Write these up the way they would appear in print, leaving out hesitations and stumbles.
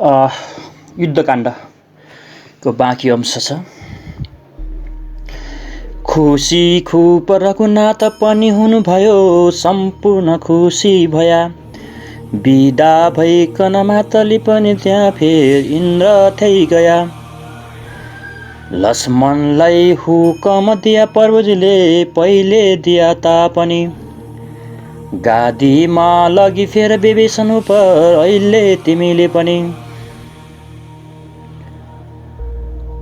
A, युद्धकाण्डको बाँकी अंश छ। खुसी खुप रघुनाथ पनि हुनुभयो, सम्पूर्ण खुसी भया। बिदा भइकन मातली पनि त्यहाँ फेर इन्द्र थै गया। लक्ष्मणलाई हुकम दिया प्रभुजीले, पहिले दिया तापनि। गादीमा लगी फेर विभीषण उपर, अहिले तिमीले पनि।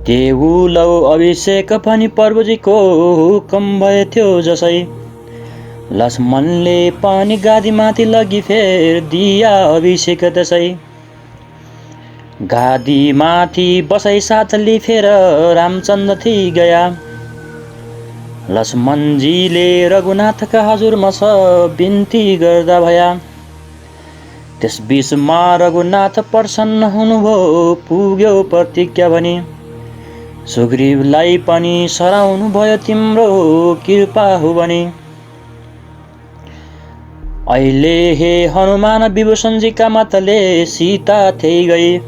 देउलौ अभिषेक पनि प्रभुजीको हुकम भए थियो जसै। लक्ष्मणले पनि गादीमाथि लगी फेर दिया अभिषेक त्यसै। गादीमाथि बसाई साथली फेर रामचन्द्र थी गया। लक्ष्मणजीले रघुनाथका हजुरमा छ बिन्ती गर्दा भया। त्यस बीचमा रघुनाथ प्रसन्न हुनुभयो, पुग्यो प्रतिज्ञा भनी। सुग्रीवलाई पनि सराउनु भयो, तिम्रो कृपा हो भनी। अहिले हे हनुमान विभूषणजीका मातले सीता थै गई।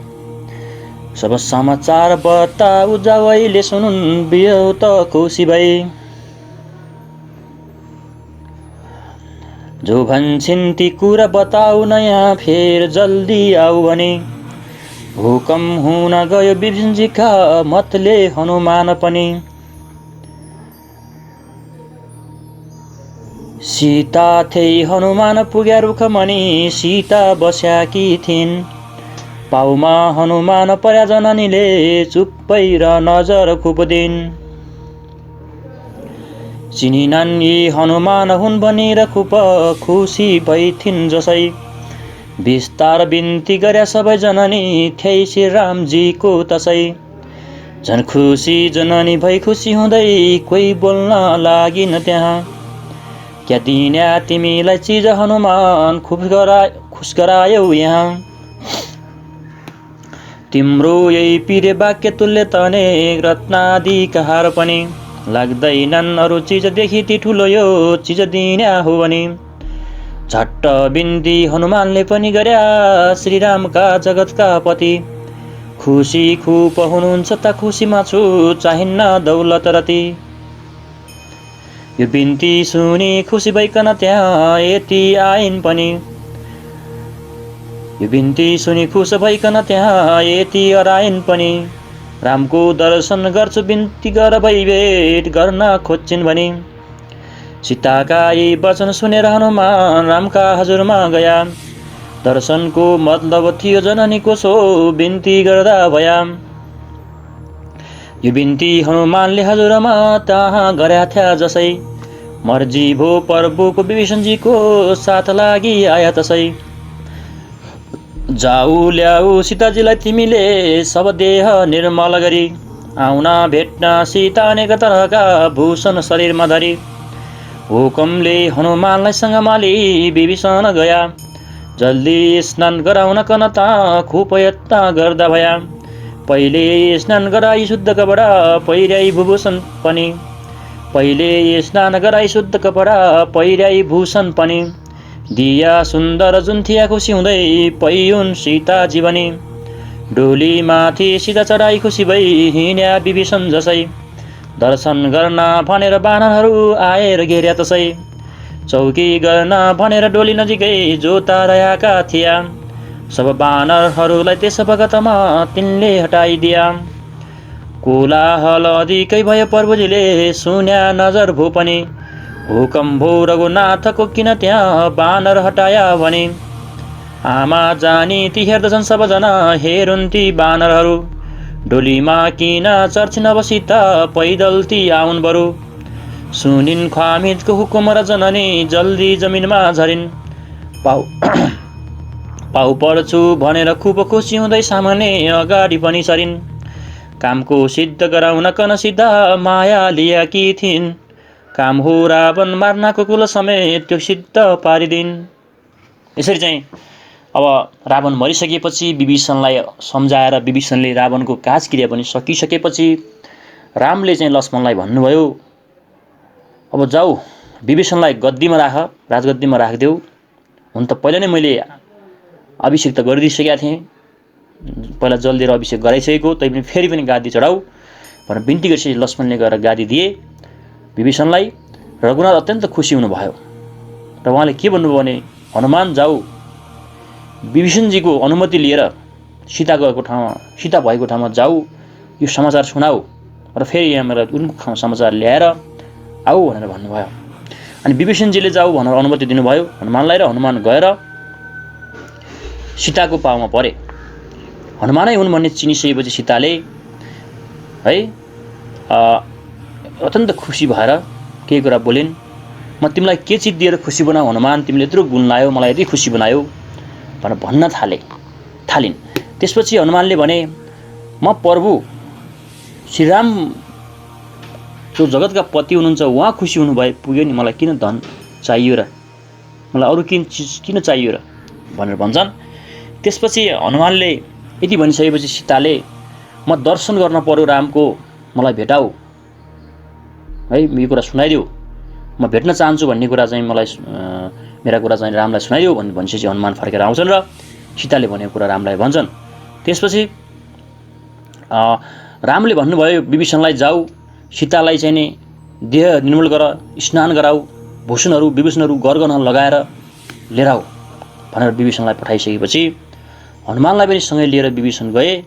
सब समाचार बताउ जाऊ, अहिले सुनुन् बिरौत खुसी भई। जो भन्छन् ती कुरा बताऊ नयाँ, फेर जल्दी आऊ भने। हुकम हुन गयो विभीषणजीका मतले हनुमान पनि। सीता थै हनुमान पुग्या रुखमणि, सीता बस्याकी थिइन्। पाउमा हनुमान पर्या जननीले, चुप्पै र नजर खुपदिन्। चिनिनन् यी हनुमान हुन् भनेर खुप खुसी भइथिन् जसै। विस्तार बिन्ती गर्या सबै जननी, थै श्री रामजीको तसै। झन् खुसी जननी भई खुसी हुँदै, कोही बोल्न लागिन त्यहाँ। क्या दिन्या तिमीलाई चिज हनुमान, खुस गरायौ यहाँ। तिम्रो यही पिरे वाक्य तुल्य तने, रत्नादिका हार पनि। लाग्दैनन् अरू चिजदेखि ती ठुलो यो चिज दिन्या हो भने। झट्ट बिन्ती हनुमानले पनि गर्या, श्रीरामका जगतका पति। खुसी खुप हुनुहुन्छ त खुसीमा छु, चाहिन्न दौलत रति। यो बिन्ती सुनि खुसी भइकन त्यहाँ यति आइन् पनि। यो बिन्ती सुनि खुस भइकन त्यहाँ यति अराइन् पनि। रामको दर्शन गर्छु बिन्ती गर भई भेट गर्न खोज्छिन् भनी। सीताका यी वचन सुनेर हनुमान रामका हजुरमा गया। दर्शनको मतलब थियो जननीको सो बिन्ती गर्दा भया। यो बिन्ती हनुमानले हजुरमा तहाँ गर्या थिया जसै। मर्जी भो प्रभुको विभीषणजीको साथ लागि आया तसै। जाऊ ल्याऊ सीताजीलाई तिमीले सब देह निर्मल गरी। आउन भेट्न सीता अनेक तरहका भूषण शरीरमा धरी। हुकमले हनुमानलाई सँगमाली विभीषण गया। जल्दी स्नान गराउन कनता खुब यत्न गर्दा भया। पहिले स्नान गराई शुद्ध कपडा पहिर्याई भूषण पनि। पहिले स्नान गराई शुद्ध कपडा पहिर्याई भूषण पनि। दिया सुन्दर जुन थिया खुसी हुँदै पइउन् सीता जीवनी। डोली माथि सीता चढाई खुसी भई हिँड्या विभीषण जसै। दर्शन गर्न भनेर बानरहरू आएर घेर्या तसै। चौकी गर्न भनेर डोली नजिकै जोता रहेका थिया। सब बानरहरूलाई त्यस बगतमा तिनले हटाइदिया। कोलाहल अधिकै भयो प्रभुजीले सुन्या नजर भो पनि। हुकम भो रघुनाथको किन त्यहाँ बानर हटाया भने। आमा जानी ती हेर्दछन् सबजना हेरुन् ती बानरहरू। डोलीमा किन चढ्छिन् अब सीता पैदल ती आउन् बरु। सुनिन् ख्वामितको हुकुम र जननी जल्दी जमिनमा झरिन्। पाउ पर्छु भनेर खुब खुसी हुँदै सामान्य अगाडि पनि सरिन्। कामको सिद्ध गराउन कन सिद्ध माया लिएकी थिइन्। काम हो रावण मार्नको कुल समेत त्यो सिद्ध पारिदिन्। यसरी चाहिँ अब रावण मरिसकेपछि विभीषणलाई सम्झाएर विभीषणले रावणको काज क्रिया पनि सकिसकेपछि रामले चाहिँ लक्ष्मणलाई भन्नुभयो, अब जाऊ विभीषणलाई गद्दीमा राख, राजगद्दीमा राखिदेऊ। हुन त पहिला नै मैले अभिषेक त गरिदिइसकेका थिएँ, पहिला जल दिएर अभिषेक गराइसकेको, तैपनि फेरि पनि गादी चढाऊ भनेर बिन्ती गरिसकेपछि लक्ष्मणले गएर गादी दिए विभीषणलाई। रघुनाथ अत्यन्त खुसी हुनुभयो र उहाँले के भन्नुभयो भने, हनुमान जाऊ विभीषणजीको अनुमति लिएर सीता भएको ठाउँमा जाऊ, यो समाचार सुनाऊ र फेरि यहाँ मेरो उनको समाचार ल्याएर आऊ भनेर भन्नुभयो। अनि विभीषणजीले जाऊ भनेर अनुमति दिनुभयो हनुमानलाई, र हनुमान गएर सीताको पाउमा परे। हनुमानै हुन् भन्ने चिनिसकेपछि सीताले है अत्यन्त खुसी भएर केही कुरा बोलिन्। म तिमीलाई के चिज दिएर खुसी बनाऊ हनुमान, तिमीले यत्रो गुण लायो, मलाई यति खुसी बनायो भनेर भन्न थालिन्। त्यसपछि हनुमानले भने, म प्रभु श्रीराम जो जगतका पति हुनुहुन्छ उहाँ खुसी हुनुभए पुग्यो नि, मलाई किन धन चाहियो र, मलाई अरू किन चाहियो र भनेर भन्छन्। त्यसपछि हनुमानले यति भनिसकेपछि सीताले, म दर्शन गर्न पर्यो रामको, मलाई भेटाऊ है, यो कुरा सुनाइदेऊ, म भेट्न चाहन्छु भन्ने कुरा चाहिँ मलाई मेरा कुरा चाहिँ रामलाई सुनाइदेऊ भनिसकेपछि हनुमान फर्केर आउँछन् र सीताले भनेको कुरा रामलाई भन्छन्। त्यसपछि रामले भन्नुभयो विभीषणलाई, जाऊ सीतालाई चाहिँ नि देह निर्मल गर, स्नान गराऊ, विभूषणहरू गरगहना लगाएर लिएर आऊ भनेर विभीषणलाई पठाइसकेपछि हनुमानलाई पनि सँगै लिएर विभीषण गए।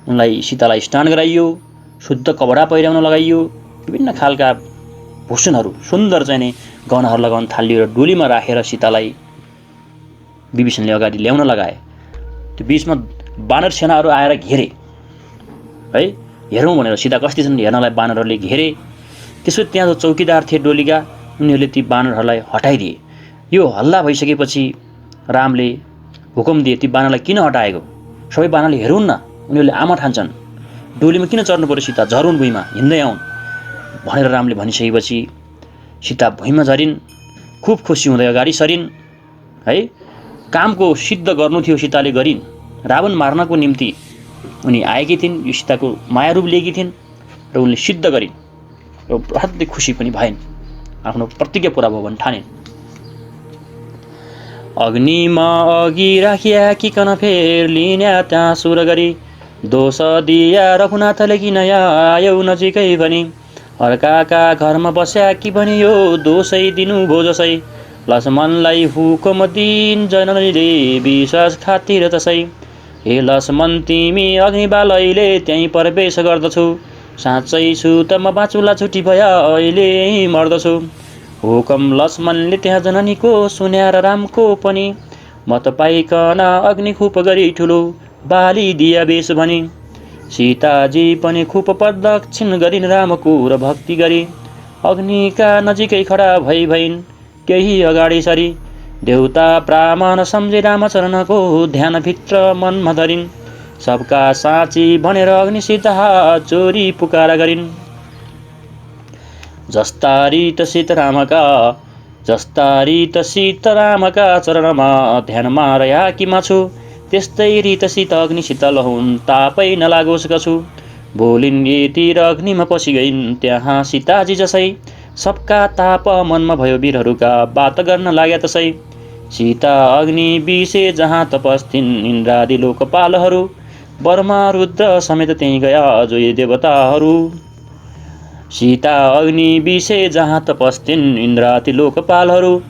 उनलाई सीतालाई स्नान गराइयो, शुद्ध कपडा पहिराउन लगाइयो, विभिन्न खालका भूषणहरू सुन्दर चाहिँ नि गहनाहरू लगाउन थालियो र डोलीमा राखेर सीतालाई विभीषणले अगाडि ल्याउन लगाए। त्यो बीचमा बानर सेनाहरू आएर घेरे है, हेरौँ भनेर सीता कस्ती छन् हेर्नलाई बानरहरूले घेरे। त्यसपछि त्यहाँ जो चौकीदार थिए डोलीका, उनीहरूले ती बानरहरूलाई हटाइदिए। यो हल्ला भइसकेपछि रामले हुकुम दिए, ती बानरलाई किन हटाएको, सबै बानरले हेरौँ न, उनीहरूले आमा ठान्छन्, डोलीमा किन चढ्नु पर्यो सीता, झरुन् भुइँमा, हिँड्दै आउन् भनेर रामले भनिसकेपछि सीता भुइँमा झरिन्। खुब खुसी हुँदै अगाडि सरिन् है। कामको सिद्ध गर्नु थियो सीताले गरिन्, रावण मार्नको निम्ति उनी आएकी थिइन्, यो सीताको माया रूप लिएकी थिइन् र उनले सिद्ध गरिन् र असाध्यै खुसी पनि भइन्, आफ्नो प्रतिज्ञा पुरा भयो भने ठानिन्। अग्निमा अघि राखिया किकन फेर लिन्या त्यहाँ सुर गरी, दोष दिया रघुनाथले किन आयौ नजिकै भनी, अर्काका घरमा बस्या कि भनियो दोषै दिनु भो जसै, लक्ष्मणलाई हुकुम दिन् जननीले विश्वास खातिर तसै, हे लक्ष्मण तिमी अग्निबालैले त्यहीँ प्रवेश गर्दछु, साँच्चै छु त म बाँचुला छुट्टी भया अहिले मर्दछु, हुकुम लक्ष्मणले त्यहाँ जननीको सुन्याएर रामको पनि, म त पाइकन अग्नि खुप गरी ठुलो बाली दिया बेस भनी, सीताजी पनि खुप प्रदक्षिण गरिन् रामको र भक्ति गरी, अग्निका नजिकै खडा भइन् केही अगाडि सरी, देउता ब्राह्मण सम्झे रामचरणको ध्यानभित्र मनमा धरिन्, सबका साँची भनेर अग्निसित हात जोडी पुकारा गरिन्, जस्तारी त सीतारामका चरणमा ध्यानमा रयाकीमा छु, त्यस्तै रीतसित अग्निसित लहुन् तापै नलागोस् कछु, बोलिन् यति र अग्निमा पसि गइन् त्यहाँ सीताजी जसै, सबका ताप मनमा भयो वीरहरूका बात गर्न लाग्या तसै, सीता अग्नि विषे जहाँ तपस्थिन् इन्द्रादि लोकपालहरू, ब्रह्मा रुद्र समेत त्यहीँ गया जोई देवताहरू, सीता अग्नि विषे जहाँ तपस्थिन् इन्द्रादि लोकपालहरू,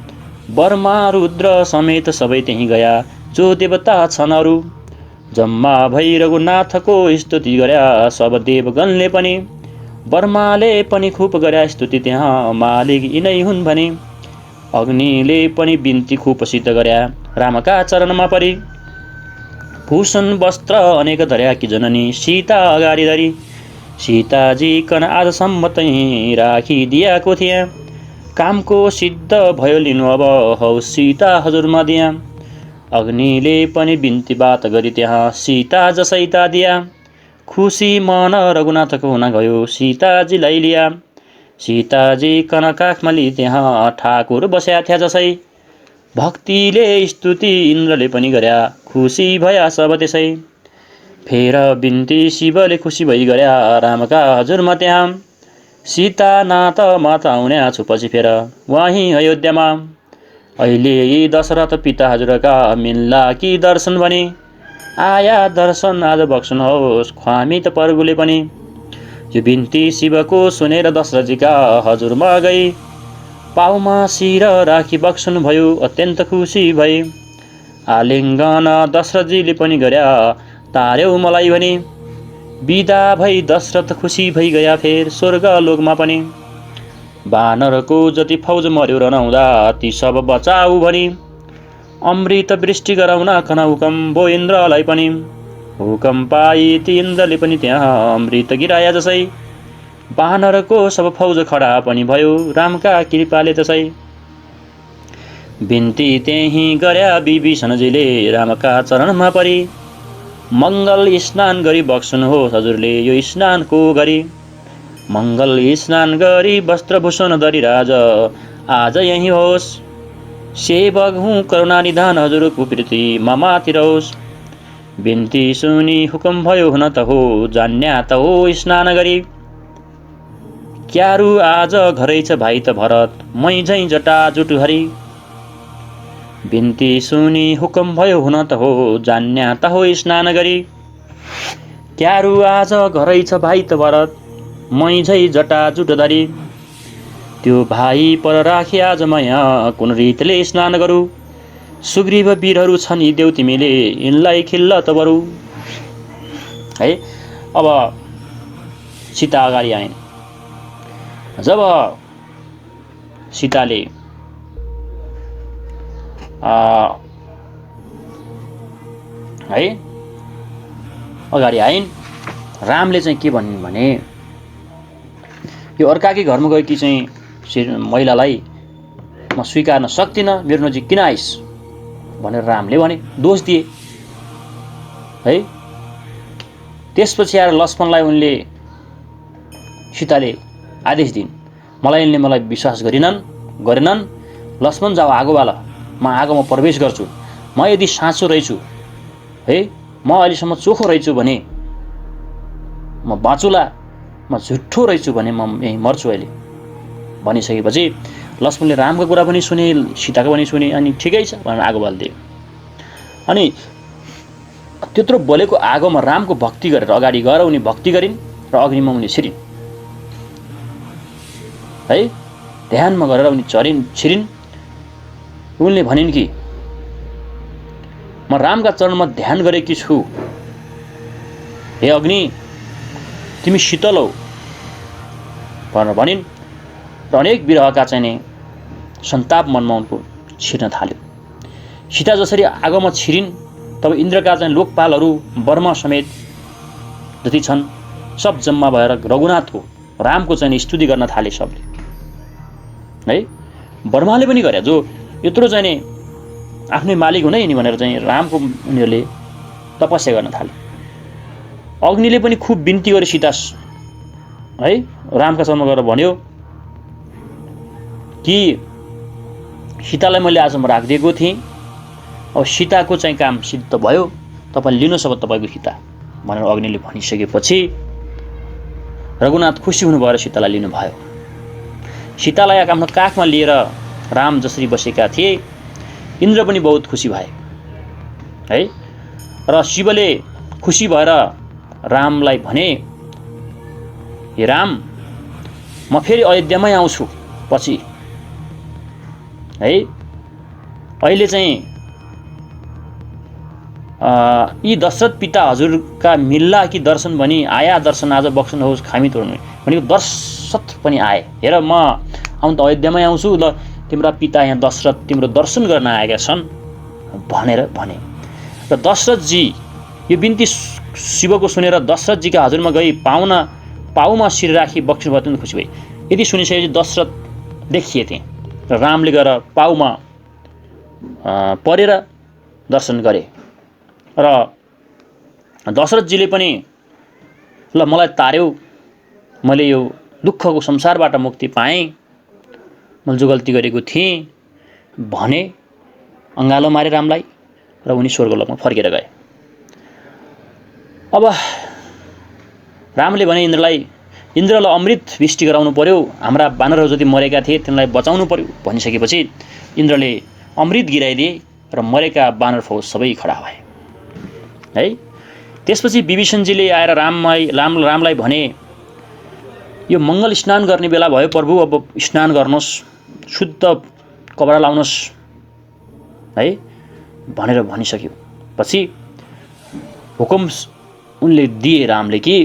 ब्रह्मा रुद्र समेत सबै त्यहीँ गया जो देवता छन् अरू, जम्मा भई रघुनाथको स्तुति गर्या सब देवगणले पनि, ब्रह्माले पनि खुब गर्या स्तुति त्यहाँ मालिक यिनै हुन् भने, अग्निले पनि बिन्ती खुपसित गर्या रामका चरणमा परी, भूषण वस्त्र अनेक धर्या कि जननी सीता अगाडि धरी, सीताजी कन आजसम्म त्यहीँ राखिदिएको थिए, कामको सिद्ध भयो लिनु अब हौ सीता हजुरमा दिया, अग्निले पनि बिन्ती बात गरी त्यहाँ सीता जसैता दिया, खुसी मन रघुनाथको हुन गयो सीताजीलाई लिया, सीताजी कन काखमा लि त्यहाँ ठाकुर बस्या थिया जसै, भक्तिले स्तुति इन्द्रले पनि गर्या खुसी भया सब त्यसै, फेर बिन्ती शिवले खुसी भई गर्या रामका हजुरमा त्यहाँ, सीता नाथ माता आउन्या छु पछि फेर वहीँ अयोध्यामा, अहिले यी दशरथ पिता हजुरका मिल्ला कि दर्शन भने, आया दर्शन आज बक्सनुहोस् ख्वामी त पर्गुले पनि। यो बिन्ती शिवको सुनेर दशरथजीका हजुरमा गई पाउमा शिर राखी बक्सनु भयो अत्यन्त खुसी भई। आलिङ्गन दशरथजीले पनि गर्या तार्यौ मलाई भनी। बिदा भई दशरथ खुसी भई गया फेर स्वर्ग लोकमा पनि। बानरको जति फौज मर्यो रनाउँदा ती सब बचाऊ भनी। अमृत वृष्टि गराउन खन हुकम भो इन्द्रलाई पनि। हुकम पाई ती इन्द्रले पनि त्यहाँ अमृत गिराया जसै। बानरको सब फौज खडा पनि भयो रामका कृपाले त्यसै। बिन्ती त्यही गर्या विभीषणजीले रामका चरणमा परी। मङ्गल स्नान गरी बक्सनुहोस् हजुरले यो स्नानको गरी। मङ्गल स्नान गरी वस्त्रभूषण धरी राज आज यही होस्। सेवक हुँ करुणा निधान हजुरको प्रीति ममाथि रहोस्। बिन्ती सुनि हुकुम भयो हुन त हो जान्या त हो स्नान गरी। क्यारू आज घरै छ भाइ त भरत मै झैँ जटा जुटु हरी। बिन्ती सुनि हुकुम भयो हुन त हो जान्या त हो स्नान गरी। क्यारू आज घरै छ भाइ त भरत मै झैँ जटा जुट धरी। त्यो भाइ पर राखी आज मया कुन रीतले स्नान गरू। सुग्रीव वीरहरू छन् यी देऊ तिमीले यिनलाई खिल्ल त बरु। है अब सीता अगाडि आइन्। जब सीताले है अगाडि आइन् रामले चाहिँ के भनिन् भने यो अर्काकै घरमा गएकी चाहिँ महिलालाई म स्वीकार्न सक्दिनँ मेरो नजिक किन आइस् भनेर रामले भने दोष दिए है। त्यसपछि आएर लक्ष्मणलाई उनले सीताले आदेश दिइन् मलाई विश्वास गरेनन् लक्ष्मण जाऊ आगो बाल म आगोमा प्रवेश गर्छु। म यदि साँचो रहेछु है म अहिलेसम्म चोखो रहेछु भने म बाँचुला म झुट्ठो रहेछु भने म यहीँ मर्छु अहिले भनिसकेपछि लक्ष्मणले रामको कुरा पनि सुने सीताको पनि सुने अनि ठिकै छ भनेर आगो बालिदिए। अनि त्यत्रो बलेको आगोमा रामको भक्ति गरेर अगाडि गएर उनी भक्ति गरिन् र अग्निमा उनी छिरिन् है। ध्यानमा गरेर उनी छिरिन्। उनले भनिन् कि म रामका चरणमा ध्यान गरेकी छु हे अग्नि तिमी शीतल हौ भनेर भनिन् र अनेक विरहका चाहिँ सन्ताप मनमा उनको छिर्न थाल्यो। सीता जसरी आगोमा छिरिन् तब इन्द्रका चाहिँ लोकपालहरू वर्मा समेत जति छन् सब जम्मा भएर रघुनाथको रामको चाहिँ स्तुति गर्न थाले सबले है। वर्माले पनि गरे जो यत्रो चाहिँ आफ्नै मालिक हुनै नि भनेर चाहिँ रामको उनीहरूले तपस्या गर्न थाले। अग्निले पनि खुब बिन्ती गरे सीता है रामका चरणमा गएर भन्यो कि सीतालाई मैले आजसम्म राखिदिएको थिएँ अब सीताको चाहिँ काम सिद्ध भयो तपाईले लिनुहोस् अब तपाईको सीता भनेर अग्निले भनिसकेपछि रघुनाथ खुसी हुनु भएर सीतालाई लिनुभयो। सीतालाई आफ्नो काखमा लिएर राम जसरी बसेका थिए इन्द्र पनि बहुत खुसी भए है। र शिवले खुसी भएर रामलाई भने हे राम म फेरि अयोध्यामै आउँछु पछि है। अहिले चाहिँ यी दशरथ पिता हजुरका मिल्ला कि दर्शन भनी आया दर्शन आज बक्सनुहोस् खामी तोड्नु भनेको दशरथ पनि आए हेर म आउँ त अयोध्यामै आउँछु ल तिम्रा पिता यहाँ दशरथ तिम्रो दर्शन गर्न आएका छन् भनेर भने। र दशरथजी यो बिन्ती शिवको सुनेर दशरथजीका हजुरमा गई पाउमा शिर राखी बक्सनु भयो अत्यन्त खुसी भए। यदि सुनिसकेपछि दशरथ देखिए थिए र रामले गएर पाउमा परेर दर्शन गरे र दशरथजीले पनि ल मलाई तार्यौ मैले यो दुःखको संसारबाट मुक्ति पाएँ मैले जो गल्ती गरेको थिएँ भने अङ्गालो मारे रामलाई र उनी स्वर्गलोकमा फर्केर गए। अब रामले भने इन्द्रलाई अमृत वृष्टि गराउनु पर्यो हाम्रा बानरहरू जति मरेका थिए तिनलाई बचाउनु पर्यो भनिसकेपछि इन्द्रले अमृत गिराइदिए र मरेका बानर फौज सबै खडा भए है। त्यसपछि विभीषणजीले आएर रामलाई भने, यो मङ्गल स्नान गर्ने बेला भयो प्रभु, अब स्नान गर्नुहोस्, शुद्ध कपडा लाउनुहोस् है भनेर भनिसक्यो। पछि हुकुम उनले दिए रामले कि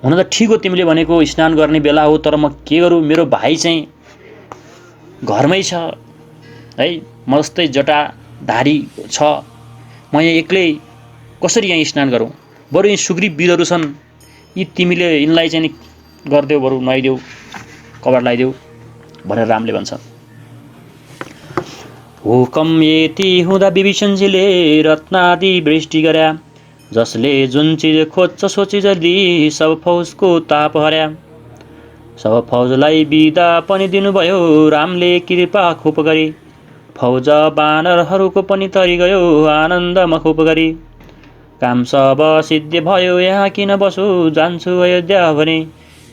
हुन त ठिक हो तिमीले भनेको स्नान गर्ने बेला हो, तर म के गरौँ, मेरो भाइ चाहिँ घरमै छ है, म जस्तै जटाधारी छ, म यहाँ एक्लै कसरी यहाँ स्नान गरौँ, बरु यी सुग्रीव वीरहरू छन्, यी तिमीले यिनलाई चाहिँ गरिदेऊ, बरु नुहाइदेऊ, कपडा लगाइदेऊ भनेर रामले भन्छ। हुकम यति हुँदा विभीषणजीले रत्नादि वृष्टि गर्या, जसले जुन चिज खोज्छ सोची जल्दी सब फौजको ताप हर्या। सब फौजलाई बिदा पनि दिनुभयो रामले कृपा खुप गरी, फौज बानरहरूको पनि तरि गयो आनन्दमा खुप गरी। काम सब सिद्ध भयो यहाँ किन बसु, जान्छु अयोध्या भने,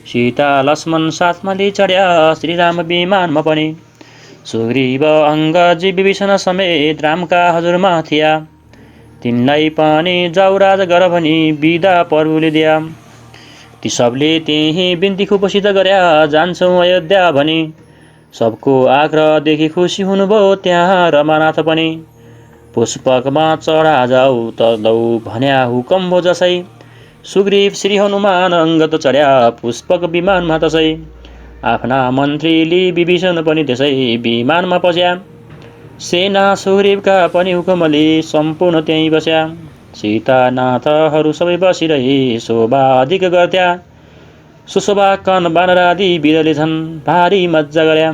सीता लक्ष्मण साथमा लिई चढ्या श्रीराम विमानमा पनि। सुग्रीव अङ्गजी विभीषण समेत रामका हजुरमा थिया, तिनलाई पनि जाऊ राजा गर भनी बिदा प्रभुले दिया। ती सबले त्यही बिन्ती खुबसित गर्या, जान्छौँ अयोध्या भनी। सबको आग्रहदेखि खुसी हुनुभयो त्यहाँ रमानाथ पनि। पुष्पकमा चढा जाऊ तदौ भन्या हुकम भो जसै, सुग्रीव श्री हनुमान अङ्गद चढ्या पुष्पक विमानमा तसै। आफ्ना मन्त्रीले विभीषण पनि त्यसै विमानमा पस्या, सेना सुग्रीवका पनि हुकमले सम्पूर्ण त्यहीँ बस्या। सीतानाथहरू सबै बसिरहे शोभा अधिक गर्थ्या, सुशोभा कन बानरादि वीरले झन् भारी मज्जा गर्या।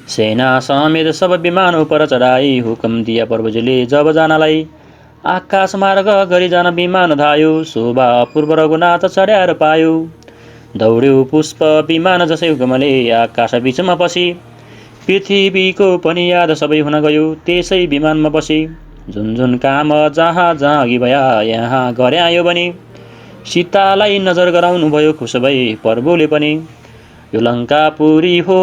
सेना समेत सब विमान उपर चढाई हुकम दिया प्रभुजीले जब जानलाई, आकाश मार्ग गरी जान विमान धायो, शोभा अपूर्व रघुनाथ चढ्याएर पायो। दौड्यो पुष्प विमान जसै हुकमले आकाश बीचमा पसी, पृथ्वीको पनि याद सबै हुन गयो त्यसै विमानमा बसी। जुन जुन काम जहाँ जहाँ अघि भया यहाँ गर्यायो भने, सीतालाई नजर गराउनु भयो खुस भई प्रभुले पनि। यो लङ्कापुरी हो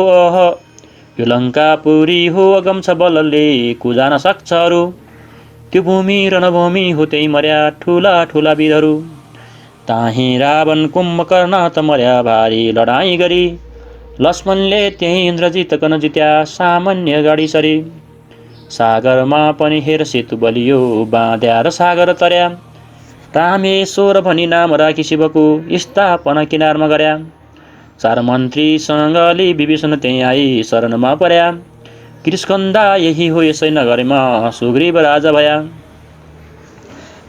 यो लङ्कापुरी हो अगम छ बलले कुजान सक्छ अरू, त्यो भूमि रणभूमि हो त्यही मर्या ठुला ठुला वीरहरू। ताहीँ रावण कुम्भकर्ण त मर्या भारी लडाईँ गरी, लक्ष्मणले त्यही इन्द्रजित कन जित्या सामान्य गाडी सरी। सागरमा पनि हेर सेतु बलियो बाँध्या र सागर तर्या, रामेश्वर भनी नाम राखी शिवको स्थापना किनारमा गर्या। चार मन्त्रीसँगले विभीषण त्यहीँ आई शरणमा पर्या, किष्किन्धा यही हो यसै नगरमा सुग्रीव राजा भया।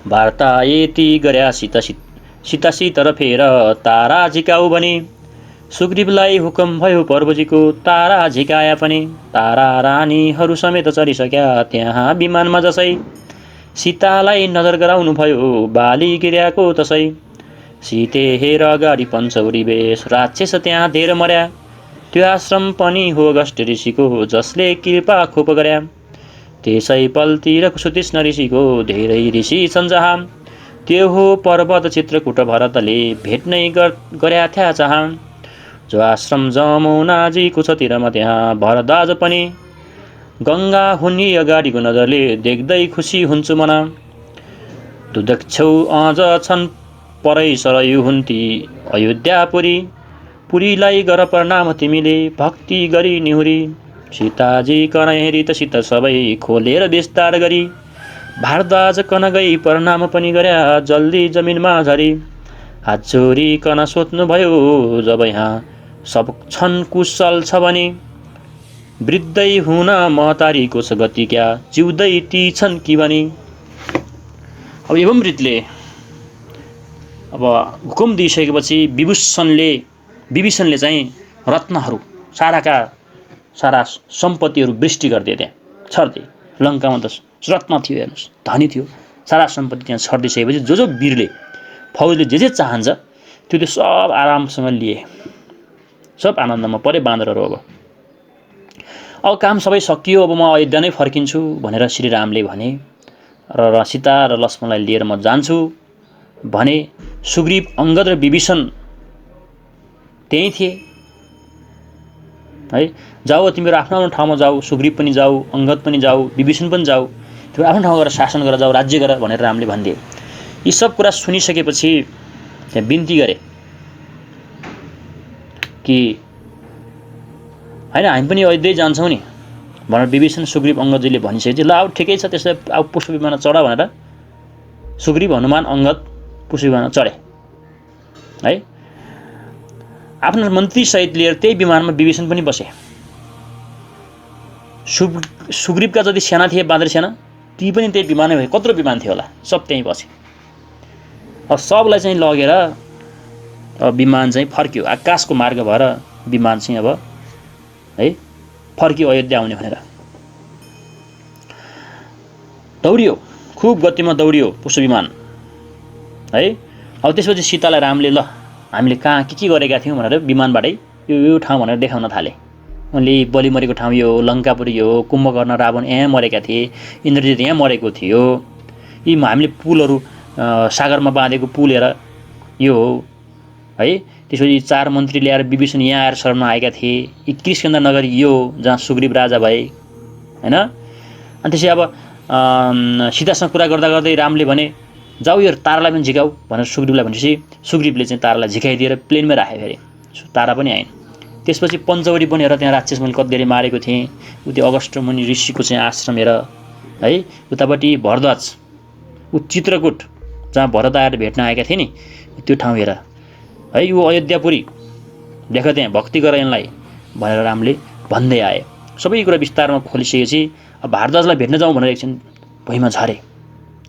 वार्ता यति गर्या सीतासित र फेर तारा झिकाऊ भनी, सुग्रीवलाई हुकम भयो प्रभुजीको तारा झिकाया पनि। तारा रानीहरू समेत चढिसक्या त्यहाँ विमानमा जसै, सीतालाई नजर गराउनु भयो बाली गिर्याको तसै। सीते हेर अगाडि पञ्चौरी वेश राक्षस त्यहाँ धेर मर्या, त्यो आश्रम पनि हो अगस्त्य ऋषिको जसले कृपा खुप गर्या। त्यसै पलतिर सुतीक्ष्ण ऋषिको धेरै ऋषि छन् जहाँ, त्यो हो पर्वत चित्रकूट भरतले भेट्नै गर्या थ्या चाह। जो आश्रम जमुनाजीको छ तिरमा त्यहाँ भरद्वाज पनि, गङ्गा हुने अगाडिको नजरले देख्दै खुसी हुन्छु मना। दुदक्षौ अझ छन् परै सरयु हुन्ती अयोध्यापुरी, पुरीलाई गर प्रणाम तिमीले भक्ति गरी निहुरी। सीताजी कन हेरी त सीता सबै खोलेर विस्तार गरी, भारद्वाज कन गई प्रणाम पनि गर्या जल्दी जमिनमा झरी। हात जोडी कन सोध्नु भयो जब यहाँ सब छन् कुशल छ भने, वृद्धै हुन महतारीको छ गति क्या जिउँदै ती छन् कि भने। अब एवं रीतले अब हुकुम दिइसकेपछि विभीषणले चाहिँ रत्नहरू सारा सम्पत्तिहरू वृष्टि गरिदिए, त्यहाँ छर्दिए। लङ्कामा त रत्न थियो, हेर्नुहोस् धनी थियो, सारा सम्पत्ति त्यहाँ छरिदिइसकेपछि जो वीरले फौजले जे चाहन्छ त्यो सब आरामसँग लिए, सब आनन्दमा परे बाँदरहरू। अब काम सबै सकियो, अब म अयोध्या नै फर्किन्छु भनेर श्रीरामले भने र सीता र लक्ष्मणलाई लिएर म जान्छु भने। सुग्रीव अङ्गद र विभीषण त्यही थिए है। जाऊ तिमीहरू आफ्नो आफ्नो ठाउँमा जाऊ, सुग्रीव पनि जाऊ, अङ्गद पनि जाऊ, विभीषण पनि जाऊ। त्यो आफ्नो ठाउँमा गएर शासन गर जाऊ, राज्य गर भनेर रामले भनिदिए। यी सब कुरा सुनिसकेपछि त्यहाँ बिन्ती गरे कि हैन हामी पनि अयोध्या जान्छौँ नि भनेर विभीषण सुग्रीव अङ्गदजीले भनिसकेपछि ल अब ठिकै छ त्यसै अब पुष्प विमानमा चढ भनेर सुग्रीव हनुमान अङ्गद पुष्प विमानमा चढे है। आफ्नो मन्त्री सहित लिएर त्यही विमानमा विभीषण पनि बसे। सुग्रीवका जति सेना थिए बाँदर सेना ती पनि त्यही विमानमै भए। कत्रो विमान थियो होला, सब त्यहीँ बसे। अब सबलाई चाहिँ लगेर अब विमान चाहिँ फर्क्यो, आकाशको मार्ग भएर विमान चाहिँ अब है फर्क्यो अयोध्या आउने भनेर दौडियो, खुब गतिमा दौडियो पुष्प विमान है। अब त्यसपछि सीतालाई रामले ल हामीले कहाँ के गरेका थियौँ भनेर विमानबाटै यो ठाउँ भनेर देखाउन थाले। उनले बलि मरेको ठाउँ यो हो, लङ्कापुरी यो हो, कुम्भकर्ण रावण यहाँ मरेका थिए, इन्द्रजित यहाँ मरेको थियो, यी हामीले पुलहरू सागरमा बाँधेको पुल हेर यो हो है। त्यसपछि 4 मन्त्री ल्याएर विभीषण यहाँ आएर शरणमा आएका थिए, यी किष्किन्धा नगरी यो जहाँ सुग्रीव राजा भए हैन। अनि त्यसपछि अब सीतासँग कुरा गर्दा गर्दै रामले भने जाऊ यो तारालाई पनि झिकाऊ भनेर सुग्रीवलाई भनेपछि सुग्रीवले चाहिँ तारालाई झिकाइदिएर प्लेनमै राखे फेरि, तारा पनि आइन्। त्यसपछि पञ्चवटी पनि हेर त्यहाँ राक्षस मैले कति धेरै मारेको थिएँ, त्यो अगस्त्य मुनि ऋषिको चाहिँ आश्रम हेर है। उतापट्टि भरद्वाज ऊ चित्रकूट जहाँ भरत आएर भेट्न आएका थिए नि त्यो ठाउँ हेर है। यो अयोध्यापुरी देख त्यहाँ भक्ति गर यिनलाई भनेर रामले भन्दै आए। सबै कुरा विस्तारमा खोलिसकेपछि अब भारद्वाजलाई भेट्न जाउँ भनेर एकछिन भुइँमा झरे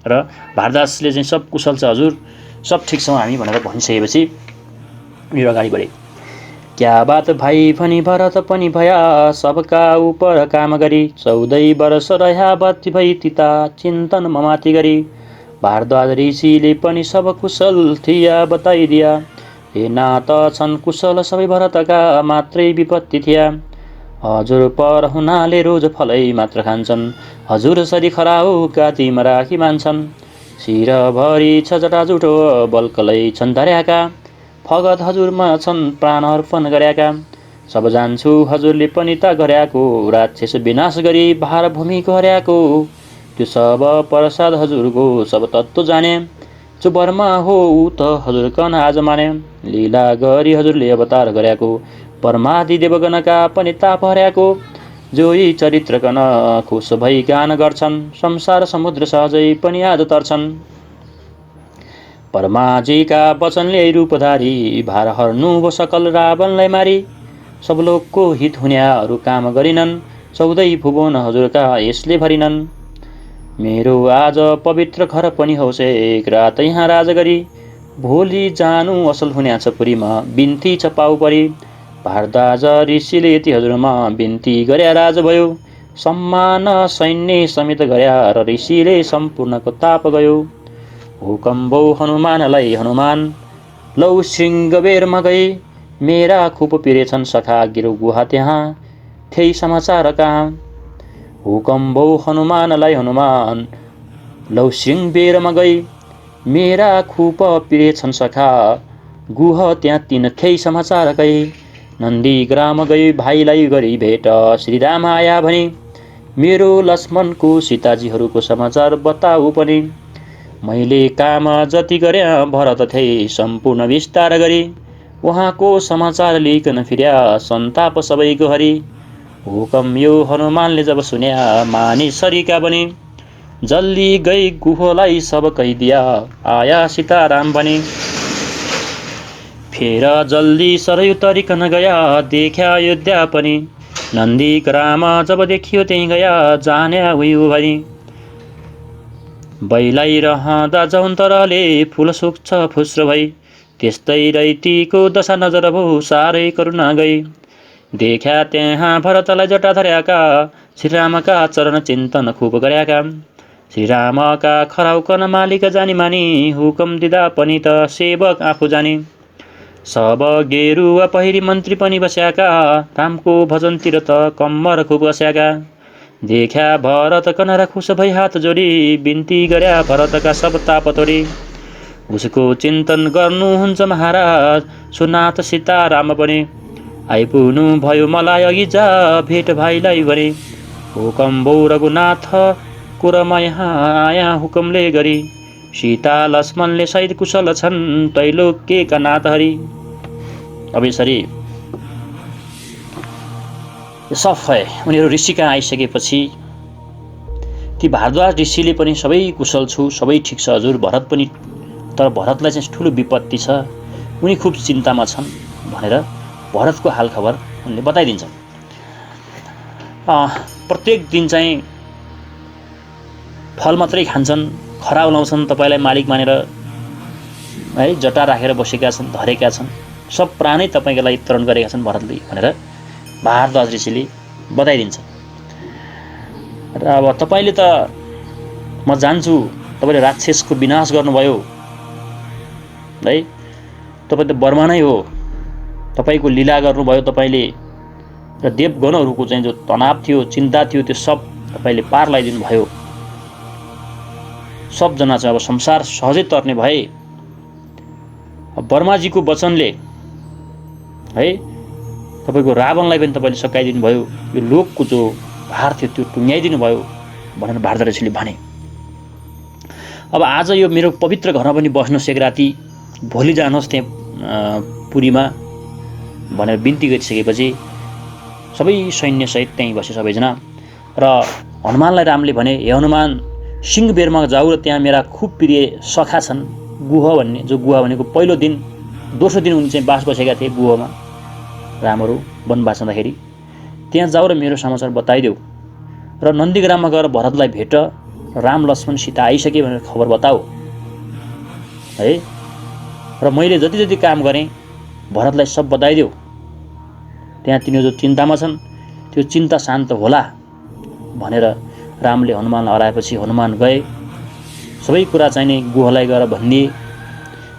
र भारद्वाजले चाहिँ सब कुशल छ हजुर, सब ठिक छौँ हामी भनेर भनिसकेपछि उनीहरू अगाडि बढे। क्या बात भाइ भनी भरत पनि भया सबका उपर काम गरी, 14 वर्ष रह्या बत्ती भई तिता चिन्तन ममाती गरी। भारद्वाज ऋषिले पनि सब कुशल थिया बताइदिया, हे नात छन् कुशल सबै भरतका मात्रै विपत्ति थिया। हजुर पर हुनाले रोज फलै मात्र खान्छन्, हजुर सरी खराउका तिमा राखी मान्छन्। शिरभरि छ जटा जुठो बल्कलै छन् धर्याका, फगत हजुरमा छन् प्राण अर्पण गर्याका। सब जान्छु हजुरले पनि त गर्याको, राक्षस विनाश गरी भार भूमिको हर्याको। त्यो सब प्रसाद हजुरको सब तत्त्व जाने, जो बर्मा हो ऊ त हजुर कन आज माने। लीला गरी हजुरले अवतार गर्याको, परमादि देवगणका पनि ताप हर्याको। जो यी चरित्र कन खुस भई गान गर्छन्, संसार समुद्र सहजै पनि आज तर्छन्। परमाजीका वचनले रूपधारी, भार हर्नु भो सकल रावणलाई मारी। सब लोकको हित हुन्याहरू काम गरिनन्, 14 भुवन हजुरका यसले भरिनन्। मेरो आज पवित्र घर पनि होस् एक रात यहाँ राज गरी, भोलि जानु असल हुन्याछ पुरीमा बिन्ती छ पाउ परी। भारद्वाज ऋषिले यति हजुरमा बिन्ती गर्या राज भयो, सम्मान सैन्य समेत गर्या र ऋषिले सम्पूर्णको ताप गयो। हुकम्बो हनुमानलाई हनुमान, लौ श्रृङ्गबेरमा गई, मेरा खुप पिरेछन् सखा गिरो गुहा त्यहाँ थिए समाचार कहाँ। हुकम्बो हनुमानलाई हनुमान, लौ श्रृङ्गबेरमा गई, मेरा खुप पिरेछन् सखा गुह त्यहाँ तिन थिए समाचार कही। नन्दी ग्राम गई भाइलाई गरी भेट, श्रीराम आया भनी, मेरो लक्ष्मणको सीताजीहरूको समाचार बताऊ पनि। मैले काम जति गरे भरत थिए सम्पूर्ण विस्तार गरी, उहाँको समाचार लिकन फिर्या सन्ताप सबैको हरि। हुकम यो हनुमानले जब सुन्या मानिस सरीका बनी, जल्दी गई गुहोलाई सब कहिदिया आया सीताराम बनी। फेर जल्दी सरयू तरिकन गया देख्या अयोध्या पनि, नन्दी ग्राम जब देखियो त्यहीँ गया जान्या उयो भनी। बैलाई रहँदा जौन्तरले फुल सुक्छ फुस्रो भई, त्यस्तै रैतीको दशा नजर भो साह्रै करुणा गई। देख्या त्यहाँ भरतलाई जटा धर्याका, श्रीरामका चरण चिन्तन खुब गर्याका। श्रीरामका खराउकन मालिक जानी मानी, हुकम दिँदा पनि त सेवक आफू जानी। सब गेरुवा पहिरी मन्त्री पनि बस्याका, रामको भजनतिर त कम्मर खुब बस्याका। देख्या भरत कनरा खुस भई हात जोडी, बिन्ती गर्या भरतका सब ताप तोडी। उसको चिन्तन गर्नुहुन्छ महाराज, सुनाथ सीताराम बने। आइपुग्नु भयो मलाई अघि जा भेट भाइलाई भने। हुकम्बो रघुनाथ कोरमा यहाँ आया हुकुमले गरी, सीता लक्ष्मणले सहित कुशल छन् त्रैलोक्यका नाथहरि। अब यसरी सब भए उनीहरू ऋषिकहाँ आइसकेपछि ती भारद्वाज ऋषिले पनि सबै कुशल छु, सबै ठिक छ हजुर, भरत पनि, तर भरतलाई चाहिँ ठुलो विपत्ति छ, उनी खुब चिन्तामा छन् भनेर भरतको हालखबर उनले बताइदिन्छन्। प्रत्येक दिन चाहिँ फल मात्रै खान्छन्, खराउ लाउँछन्, तपाईँलाई मालिक मानेर है जटा राखेर बसेका छन्, धरेका छन्, सब प्राणै तपाईँको लागि तरण गरेका छन् भरतले भनेर भारद्वाज ऋषिले बताइदिन्छ। र अब तपाईँले त म जान्छु, तपाईँले राक्षसको विनाश गर्नुभयो है, तपाईँ त बर्मा नै हो, तपाईँको लीला गर्नुभयो तपाईँले, र देवगणहरूको चाहिँ जो तनाव थियो, चिन्ता थियो, त्यो सब तपाईँले पार लगाइदिनु भयो। सबजना चाहिँ अब संसार सहजै तर्ने भए। बर्माजीको वचनले है तपाईँको रावणलाई पनि तपाईँले सकाइदिनु भयो, यो लोकको जो भार थियो त्यो टुङ्ग्याइदिनु भयो भनेर भारद्वाज ऋषिले भने। अब आज यो मेरो पवित्र घरमा पनि बस्नुहोस् एक राति, भोलि जानुहोस् त्यहाँ पुरीमा भनेर बिन्ती गरिसकेपछि सबै सैन्यसहित त्यहीँ बसे सबैजना। र हनुमानलाई रामले भने, हे हनुमान, सिंहबेरमा जाऊ र त्यहाँ मेरा खुब प्रिय सखा छन् गुह भन्ने, जो गुह भनेको पहिलो दिन दोस्रो दिन उनी चाहिँ बास बसेका थिए गुहमा, रामहरू वनवास जाँदाखेरि, त्यहाँ जाऊ र मेरो समाचार बताइदेऊ, र नन्दीग्राममा गएर भरतलाई भेट, राम लक्ष्मण सीता आइसके भनेर खबर बताऊ है, र मैले जति जति काम गरेँ भरतलाई सब बताइदेऊ, त्यहाँ तिनीहरू जो चिन्तामा छन् त्यो चिन्ता शान्त होला भनेर रामले हनुमानलाई हराएपछि हनुमान गए, सबै कुरा चाहिँ नि गुहलाई गएर भनिदिए।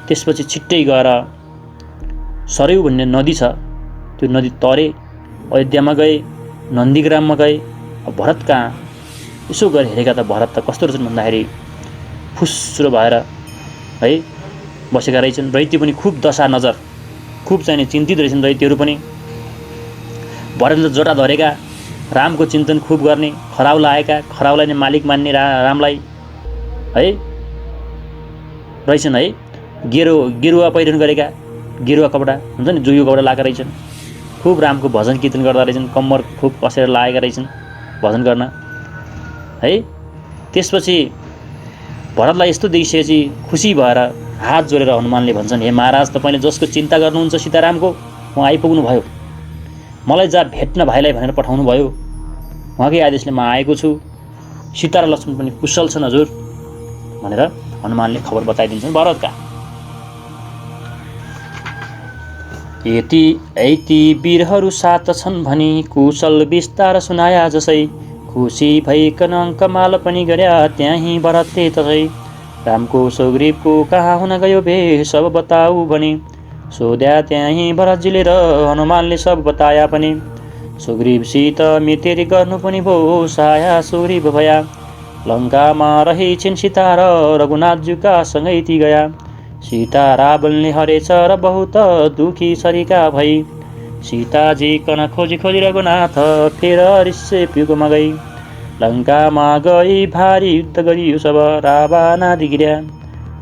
त्यसपछि छिट्टै गएर सरयू भन्ने नदी छ, त्यो नदी तरे, अयोध्यामा गए, नन्दीग्राममा गए। भरत कहाँ यसो गएर हेरेका त भरत त कस्तो रहेछन् भन्दाखेरि फुस्रो भएर है बसेका रहेछन्। दैत्य पनि खुब दशा नजर, खुब चाहिँ चिन्तित रहेछन् दैत्यहरू पनि। भरतले जटा धरेका, रामको चिन्तन खुब गर्ने, खराउ लागेका, खराउलाई नै मालिक मान्ने रामलाई है रहेछन् है। गेरुवा पहिरन गरेका, गेरुवा कपडा हुन्छ नि, जुयो कपडा लगाएका रहेछन्। खुब रामको भजन कीर्तन गर्दा रहेछन्, कम्मर खुब कसेर लागेका रहेछन् भजन गर्न है। त्यसपछि भरतलाई यस्तो देखिसकेपछि खुसी भएर हात जोडेर हनुमानले भन्छन्, हे महाराज, तपाईँले जसको चिन्ता गर्नुहुन्छ सीतारामको, उहाँ आइपुग्नु भयो, मलाई जहाँ भेट्न भाइलाई भनेर पठाउनु भयो, उहाँकै आदेशले म आएको छु, सीता र लक्ष्मण पनि कुशल छन् हजुर भनेर हनुमानले खबर बताइदिन्छन् भरतका। यति वीरहरू सात छन् भनी कुशल विस्तार सुनाया जसै, खुसी भइकन कमाल पनि गर्या त्यहीँ भरतले तसै। रामको सुग्रीवको कहाँ हुन गयो भे सब बताऊ भने, सोध्या त्यहीँ भरतजीले र हनुमानले सब बताया पनि। सुग्रीवसित मितेरी गर्नु पनि भो साया सुग्रीव भया, लङ्कामा रहिछिन् सीता र रघुनाथज्यूका सँगै ती गया। सीता रावणले हरेछ र बहुत दुखी सरिका भई, सीताजी कन खोजी खोजी रघुनाथ फेर रिसे प्युगोमा गई। लङ्कामा गई भारी युद्ध गरियो सब रावणादि गिर्या,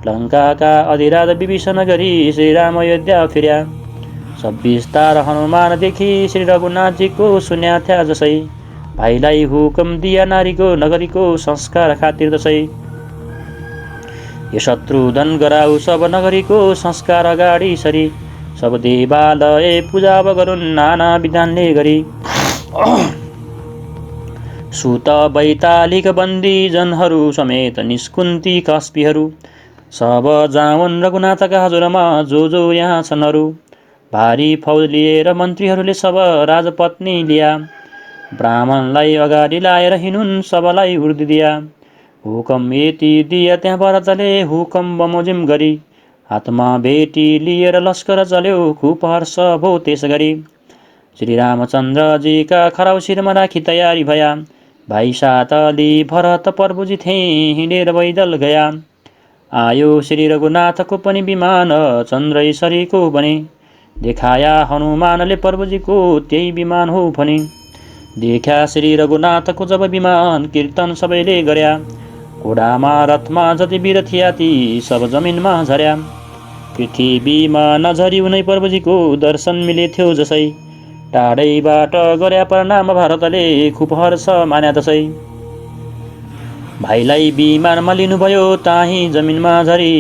लङ्काका अधिराज विभीषण गरी श्रीराम अयोध्या फिर्या। सब विस्तार हनुमानदेखि श्री रघुनाथजीको सुन्या थ्या जसै, भाइलाई हुकुम दिया नारीको नगरीको संस्कार खातिर दसै। यो शत्रुधन गराउ सब नगरीको संस्कार अगाडि सरी, सब देवालय पूजा गरून् नाना विधानले गरी। सुत बैतालिक बन्दी जनहरू समेत निस्कुन्ती कास्पीहरू, सब जाउन् रघुनाथका हजुरमा जो जो यहाँ छन् अरू। भारी फौज लिएर मन्त्रीहरूले सब राजपत्नी लिया, ब्राह्मणलाई अगाडि लाएर हिँडुन् सबलाई उर्दी दिया। हुकम यति दिया त्यहाँ भरतले हुकम बमोजिम गरी, हातमा भेटी लिएर लस्कर चल्यो खुब हर्ष भो त्यस गरी। श्री रामचन्द्रजीका खराउ शिरमा राखी तयारी भया, भाइ सात अली भरत प्रभुजी थिए हिँडेर पैदल गया। आयो श्री रघुनाथको पनि विमान चन्द्रेश्वरीको बने, देखाया हनुमानले प्रभुजीको त्यही विमान हो भने। देख्या श्री रघुनाथको जब विमान कीर्तन सबैले गर्या घोडामा रथमा जति वीर थिया ती सब जमिनमा झर्या पृथ्वीमा नझरी उनै प्रभुजीको दर्शन मिलेथ्यो जसै टाढैबाट गर्या प्रणाम भारतले खुब हर्ष मान्या दसै भाइलाई विमानमा लिनुभयो ताही जमिनमा झरी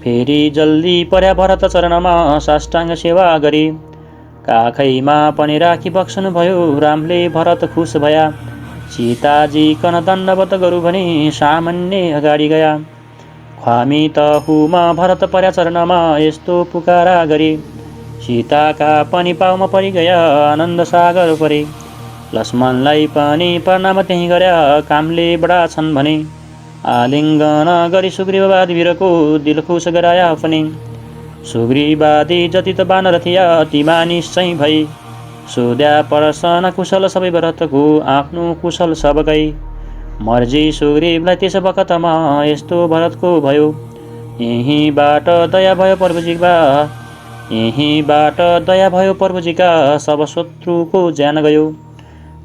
फेरि जल्दी पर्या भरत चरणमा साष्टाङ्ग सेवा गरी काखैमा पनि राखी बक्सनु भयो रामले भरत खुस भया सीताजी कन दण्डवत गरु भने सामान्य अगाडि गया ख्वामी तहुमा भरत पर्या चरणमा यस्तो पुकारा गरी सीताका पनि पाउमा परि गया आनन्द सागर परे लक्ष्मणलाई पनि प्रणाम त्यही गर्या कामले बडा छन् भने आलिङ्गन गरी सुग्रीववादी वीरको दिल खुस गराया पनि सुग्रीवादी जति त बानर थिया ती मानिस चाहिँ भई सोध्या परसन कुशल सबै भरतको आफ्नो कुशल सबकै मर्जी सुग्रीवलाई त्यस बखतमा यस्तो भरतको भयो यहीँबाट दया भयो प्रभुजीका सब शत्रुको ज्यान गयो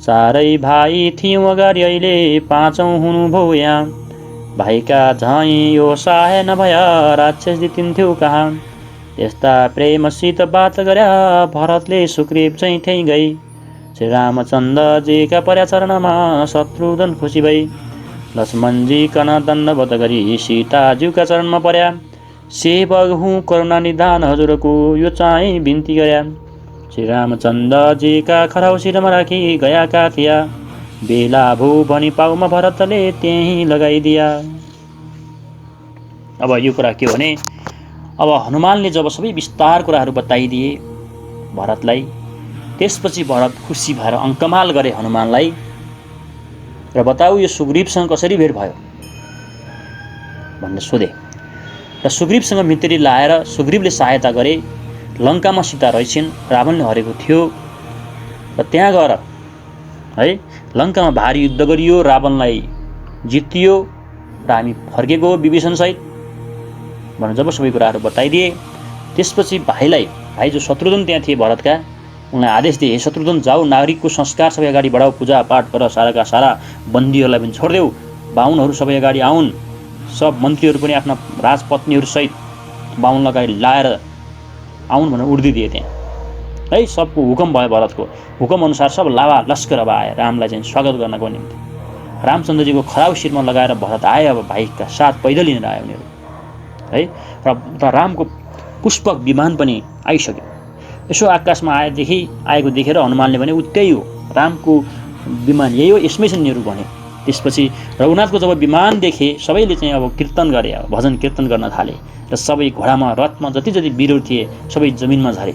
चारै भाइ थियौँ अगाडि अहिले पाँचौँ हुनुभयो यहाँ भाइका झैँ यो सहाय नभया राक्षस जितिन्थ्यो कहाँ यस्ता प्रेमसित बात गर्या भरतले सुग्रीव चाहिँ त्यहीँ गई श्री रामचन्द्रजीका पर्या चरणमा शत्रुघ्न खुसी भई लक्ष्मणजी कन दण्डवत गरी सीताज्यूका चरणमा पर्या सेवक हुँ करुणा निधान हजुरको यो चाहिँ बिन्ती गर्या श्री रामचन्द्रजीका खराउ शिरमा राखी गएका थिया बेला भो भनी पाउमा भरतले त्यहीँ लगाइदिया। अब यो कुरा के हो भने अब हनुमानले जब सबै विस्तार कुराहरू बताइदिए भरतलाई त्यसपछि भरत खुसी भएर अङ्कमाल गरे हनुमानलाई र बताऊ यो सुग्रीवसँग कसरी भेट भयो भनेर सोधे र सुग्रीवसँग मित्री लाएर सुग्रीवले सहायता गरे लङ्कामा सीता रहेछिन् रावणले हरेको थियो र त्यहाँ गएर है लङ्कामा भारी युद्ध गरियो रावणलाई जितियो र हामी फर्केको विभीषणसहित भनेर जब सबै कुराहरू बताइदिए त्यसपछि भाइ जो शत्रुघ्न त्यहाँ थिए भरतका उनलाई आदेश दिए शत्रुघ्न जाऊ नागरिकको संस्कार सबै अगाडि बढाऊ पूजापाठ गर साराका सारा बन्दीहरूलाई पनि छोडिदेऊ बाहुनहरू सबै अगाडि आउन् सब मन्त्रीहरू पनि आफ्ना राजपत्नीहरूसहित बाहुन अगाडि लाएर आउन् भनेर उर्दी दिए त्यहाँ है सबको हुकम भयो भरतको हुकम अनुसार सब लावा लस्कर अब आए रामलाई चाहिँ स्वागत गर्नको निम्ति रामचन्द्रजीको खराउ शिरमा लगाएर भरत आए अब भाइका साथ पैदल हिँडेर आए उनीहरू है र रामको पुष्पक विमान पनि आइसक्यो यसो आकाशमा आएको देखेर हनुमानले भने त्यही हो रामको विमान यही हो यसमै छन् यिनीहरू भने त्यसपछि रघुनाथको जब विमान देखे सबैले चाहिँ अब कीर्तन गरे भजन कीर्तन गर्न थाले र सबै घोडामा रथमा जति वीरहरू थिए सबै जमिनमा झरे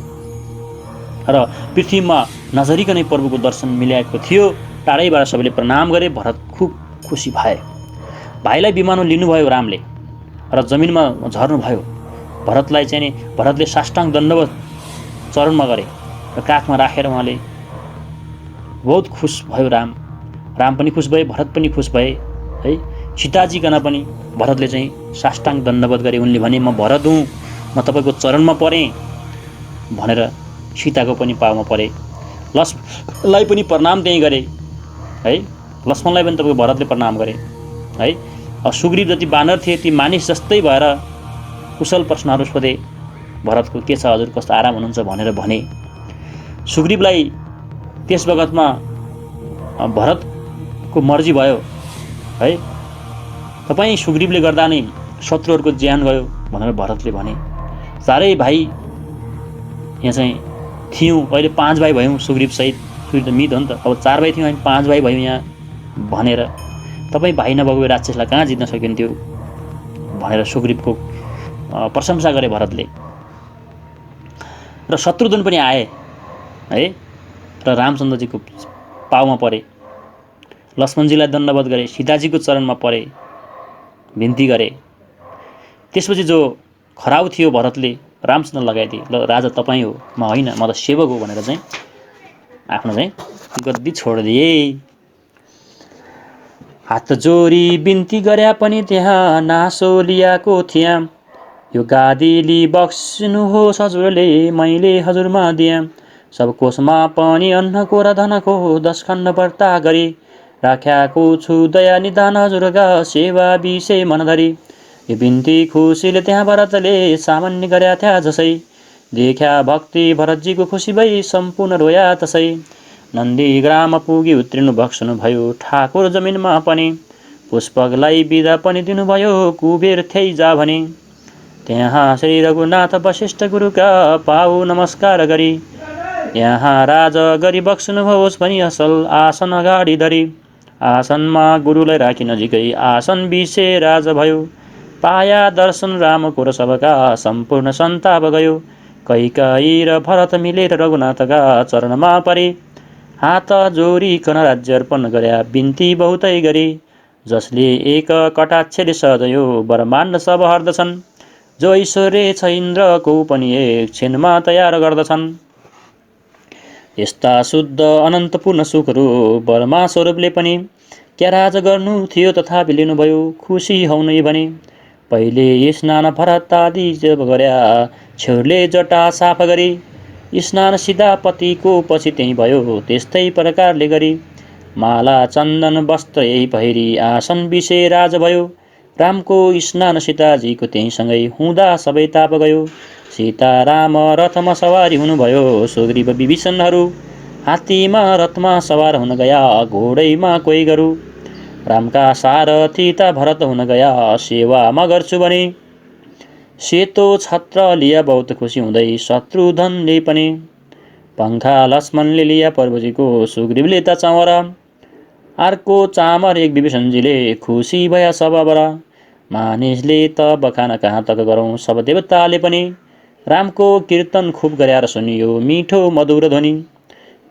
र पृथ्वीमा नझरिकनै प्रभुको दर्शन मिलाएको थियो टाढैबाट सबैले प्रणाम गरे भरत खुब खुसी भए भाइलाई विमानमा लिनुभयो रामले र जमिनमा झर्नुभयो भरतलाई चाहिँ भरतले साष्टाङ्ग दण्डवत चरणमा गरे र काखमा राखेर उहाँले बहुत खुस भयो राम पनि खुस भए भरत पनि खुस भए है सीताजीकन पनि भरतले चाहिँ साष्टाङ्ग दण्डवत गरे उनले भने म भरत हुँ म तपाईँको चरणमा परेँ भनेर सीताको पनि पाउमा परे लक्ष्मणलाई पनि प्रणाम त्यही गरे है लक्ष्मणलाई पनि तपाईँको भरतले प्रणाम गरे है सुग्रीव जति बानर थिए ती मानिस जस्तै भएर कुशल प्रश्नहरू सोधे भरतको के छ हजुर कस्तो आराम हुनुहुन्छ भनेर भने सुग्रीवलाई त्यस बखतमा भरतको मर्जी भयो है तपाईँ सुग्रीवले गर्दा नै शत्रुहरूको ज्यान गयो भनेर भरतले भने चारै भाइ यहाँ चाहिँ थियौँ अहिले 5 भाइ भयौँ सुग्रीवसहित सुग्रीव त मित हो नि त अब 4 भाइ थियौँ हामी 5 भाइ भयौँ यहाँ भनेर तपाईँ भाइ नभएको राक्षसलाई कहाँ जित्न सकिन्थ्यो भनेर सुग्रीवको प्रशंसा गरे भरतले र शत्रुघ्न पनि आए है र रामचन्द्रजीको पाउमा परे लक्ष्मणजीलाई दण्डवत गरे सीताजीको चरणमा परे बिन्ती गरे त्यसपछि जो खराउ थियो भरतले रामचन्द्र लगाइदिए ल राजा तपाईँ हो म होइन म त सेवक हो भनेर चाहिँ आफ्नो चाहिँ गद्दी छोडिदिए हात जोडी बिन्ती गर्या पनि त्यहाँ नासो लिएको थिएँ यो गादी लि बक्सिनुहोस् हजुरले मैले हजुरमा दिएँ सब कोषमा पनि अन्नको र धनको 10 खण्ड व्रता गरी राख्याको छु दया निदान हजुरका सेवा विषय मनधरी। यो बिन्ती खुसीले त्यहाँ भरतले सामान्य गर्या थिया जसै देख्या भक्ति भरतजीको खुसी भई सम्पूर्ण रोया तसै। नन्दी ग्राम पुगी उत्रिनु भक्सनु भयो ठाकुर जमिनमा पनि पुष्पकलाई बिदा पनि दिनुभयो कुबेर थिए जा भने। त्यहाँ श्री रघुनाथ वशिष्ठ गुरुका पाउ नमस्कार गरी यहाँ राज गरी बक्सनुभयोस् भनी असल आसन अगाडि धरी। आसनमा गुरुलाई राखी नजिकै आसन विषय राज भयो पाया दर्शन रामको र सबका सम्पूर्ण सन्ताप गयो। कैकेयी र भरत मिलेर रघुनाथका चरणमा परे हात जोडिकन राज्य अर्पण गर्या बिन्ती बहुतै गरी। जसले एक कटाक्षले सजयो ब्रह्माण्ड सब हर्दछन् जो ऐश्वर्य छ इन्द्रको पनि एक क्षणमा तयार गर्दछन्। यस्ता शुद्ध अनन्तपूर्ण सुखहरू बर्मा स्वरूपले पनि क्या राज गर्नु थियो तथापि लिनुभयो खुसी हौ नै भने। पहिले स्नान भरत आदि जब गर्या छेउरले जटा साफ गरी स्नान सीधा पतिको पछि त्यही भयो त्यस्तै प्रकारले गरी। माला चन्दन वस्त्र यही पहिरी आसन विषय राज भयो रामको स्नान सीताजीको त्यहीसँगै हुँदा सबै ताप गयो। सीता राम रथमा सवारी हुनुभयो सुग्रीव विभीषणहरू हात्तीमा रथमा सवार हुन गया घोडैमा कोही गरू। रामका सारथी त भरत हुन गया सेवामा गर्छु भने सेतो छत्र लिया बहुत खुसी हुँदै शत्रुधनले पनि पङ्खा लक्ष्मणले लिया प्रभुजीको सुग्रीवले त चामर अर्को चामर एक विभीषणजीले खुसी भया सबबर। मानिसले त बखान कहाँ तक गरौँ सब देवताले पनि रामको कीर्तन खुब गर्या र सुनियो मिठो मधुर ध्वनि।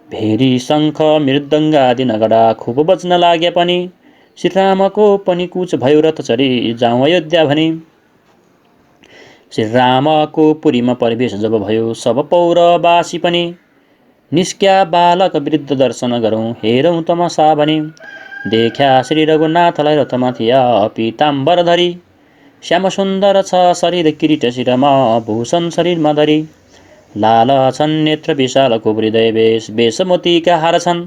भेरी शङ्ख मृदङ्ग आदि नगडा खुब बज्न लाग्या पनि श्रीरामको पनि कुच भयो रथ चढी जाउँ अयोध्या भनी। श्रीरामको पुरीमा प्रवेश जब भयो सब पौरवासी पनि निस्क्या बालक वृद्ध दर्शन गरौँ हेरौँ तमासा भनी। देख्या श्री रघुनाथलाई रथमा थिया पीताम्बर धरी श्याम सुन्दर छ शरीर किरीट शिरमा भूषण शरीरमा धरी। लाल छन् नेत्र विशाल खुब हृदय वेश वेश मोतीका हार छन्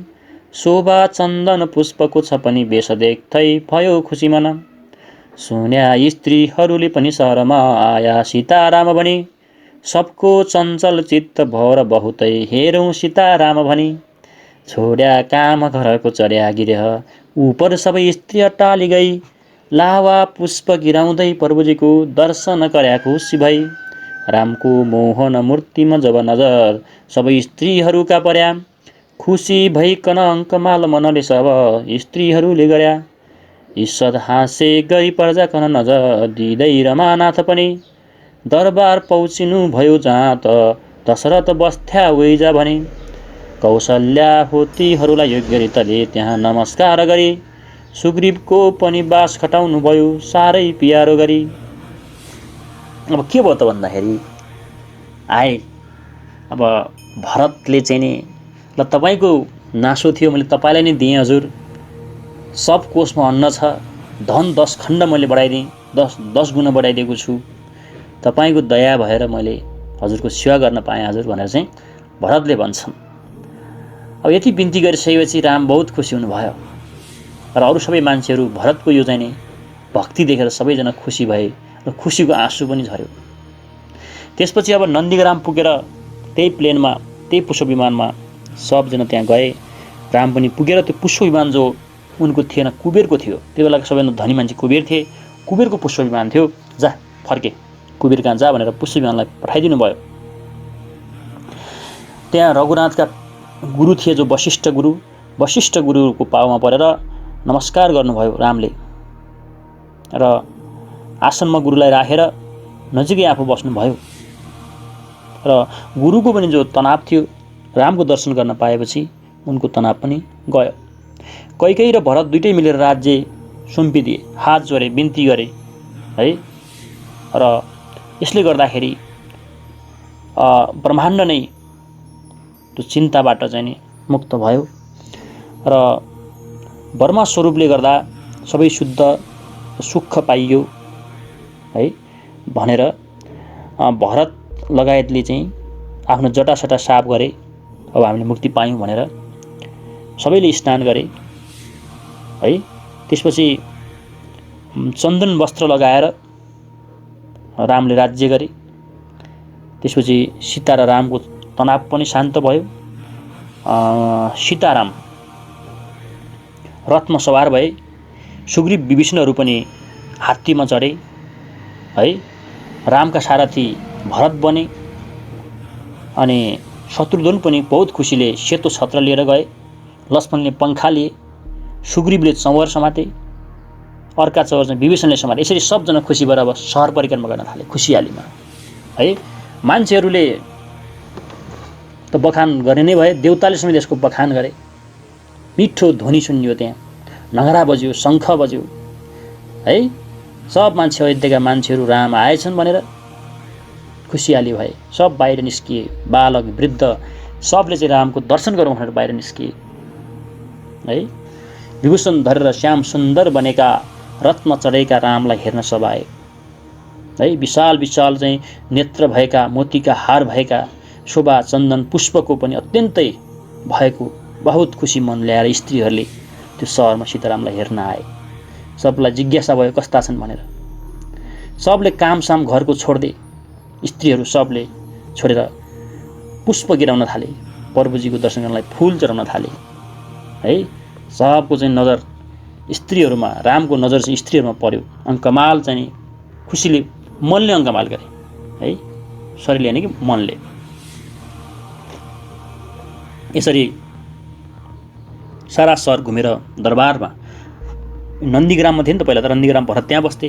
शोभा चन्दन पुष्पको छ पनि वेश देख्दै भयो खुसी मन। सुन्या स्त्रीहरूले पनि सहरमा आया सीताराम भनी सबको चञ्चल चित्त भएर बहुतै हेरौँ सीताराम भनी। छोड्या काम घरको चढ्या गिरेह उपर सबै स्त्री अट्टाली गई लावा पुष्प गिराउँदै प्रभुजीको दर्शन गर्या खुसी भई। रामको मोहन मूर्तिमा जब नजर सबै स्त्रीहरूका पर्या खुसी भइकन अङ्कमाल मनले सब स्त्रीहरूले गर्या। ईषद हाँसे गरी प्रजाकन नजर दिँदै रमानाथ पनि दरबार पहुँचिनु भयो जहाँ त दशरथ बस्थ्या वैजा भने। कौशल्या होतीहरूलाई योग्य रीतले त्यहाँ नमस्कार गरी सुग्रीवको पनि बास खटाउनु भयो साह्रै प्यारो गरी। अब के भयो त भन्दाखेरि आए अब भरतले चाहिँ नि ल तपाईँको नासो थियो मैले तपाईँलाई नै दिएँ हजुर सब कोषमा अन्न छ धन 10 खण्ड मैले बढाइदिएँ 10 गुणा बढाइदिएको छु तपाईँको दया भएर मैले हजुरको सेवा गर्न पाएँ हजुर भनेर चाहिँ भरतले भन्छन्। अब यति बिन्ती गरिसकेपछि राम बहुत खुसी हुनुभयो र अरू सबै मान्छेहरू भरतको यो चाहिँ नि भक्ति देखेर सबैजना खुसी भए र खुसीको आँसु पनि झर्यो। त्यसपछि अब नन्दीग्राम पुगेर त्यही प्लेनमा त्यही पुष्प विमानमा सबजना त्यहाँ गए। राम पनि पुगेर त्यो पुष्प विमान जो उनको थिएन कुबेरको थियो त्यो बेलाको सबैभन्दा धनी मान्छे कुबेर थिए कुबेरको पुष्प विमान थियो जा फर्के कुबेर कहाँ जा भनेर पुष्प विमानलाई पठाइदिनु भयो। त्यहाँ रघुनाथका गुरु थिए जो वशिष्ठ गुरुको पाउमा परेर नमस्कार गर्नुभयो रामले र आसनमा गुरुलाई राखेर नजिकै आफू बस्नुभयो र गुरुको पनि जो तनाव थियो रामको दर्शन गर्न पाएपछि उनको तनाव पनि गयो। कैकेयी र भरत दुइटै मिलेर राज्य सुम्पिदिए हात जोडे बिन्ती गरे है र यसले गर्दाखेरि ब्रह्माण्ड नै त्यो चिन्ताबाट चाहिँ नि मुक्त भयो र वर्मा स्वरूपले गर्दा सबै शुद्ध सुख पाइयो है भनेर भरत लगायतले चाहिँ आफ्नो जटासटा साफ गरे अब हामीले मुक्ति पायौँ भनेर सबैले स्नान गरे है। त्यसपछि चन्दन वस्त्र लगाएर रामले राज्य गरे। त्यसपछि सीता र रामको तनाव पनि शान्त भयो। सीताराम रथमा सवार भए। सुग्रीव विभीषणहरू पनि हात्तीमा चढे है। रामका सारथी भरत बने अनि शत्रुघ्न पनि बहुत खुसीले सेतो छत्र लिएर गए। लक्ष्मणले पङ्खा लिए, सुग्रीवले चौर समाते, अर्का चौर चाहिँ विभीषणले समाते। यसरी सबजना खुसी भएर अब सहर परिक्रमा गर्न थाले खुसियालीमा है। मान्छेहरूले त बखान गर्ने नै भए, देउताले समेत यसको बखान गरे। मिठो ध्वनि सुनियो, त्यहाँ नगरा बज्यो, शङ्ख बज्यो है। सब मान्छे, अयोध्याका मान्छेहरू राम आएछन् भनेर खुसियाली भए। सब बाहिर निस्किए, बालक वृद्ध सबले चाहिँ रामको दर्शन गरौँ भनेर बाहिर निस्किए है। विभूषण धरेर श्याम सुन्दर बनेका रथमा चढेका रामलाई हेर्न सब आए है। विशाल विशाल चाहिँ नेत्र भएका, मोतीका हार भएका, शोभा चन्दन पुष्पको पनि अत्यन्तै भएको बहुत खुसी मन ल्याएर स्त्रीहरूले त्यो सहरमा सीतारामलाई हेर्न आए। सबलाई जिज्ञासा भयो कस्ता छन् भनेर। सबले कामसाम घरको छोड्दै, स्त्रीहरू सबले छोडेर पुष्प गिराउन थाले, प्रभुजीको दर्शन गर्नलाई फुल चढाउन थाले है। सबको चाहिँ नजर स्त्रीहरूमा, रामको नजर चाहिँ स्त्रीहरूमा पर्यो। अङ्कमाल चाहिँ खुसीले मनले अङ्कमाल गरे है। शरीरले होइन कि मनले। यसरी सारा सहर घुमेर दरबारमा, नन्दीग्राममा थिए नि त पहिला त, नन्दीग्राम भरत त्यहाँ बस्थे।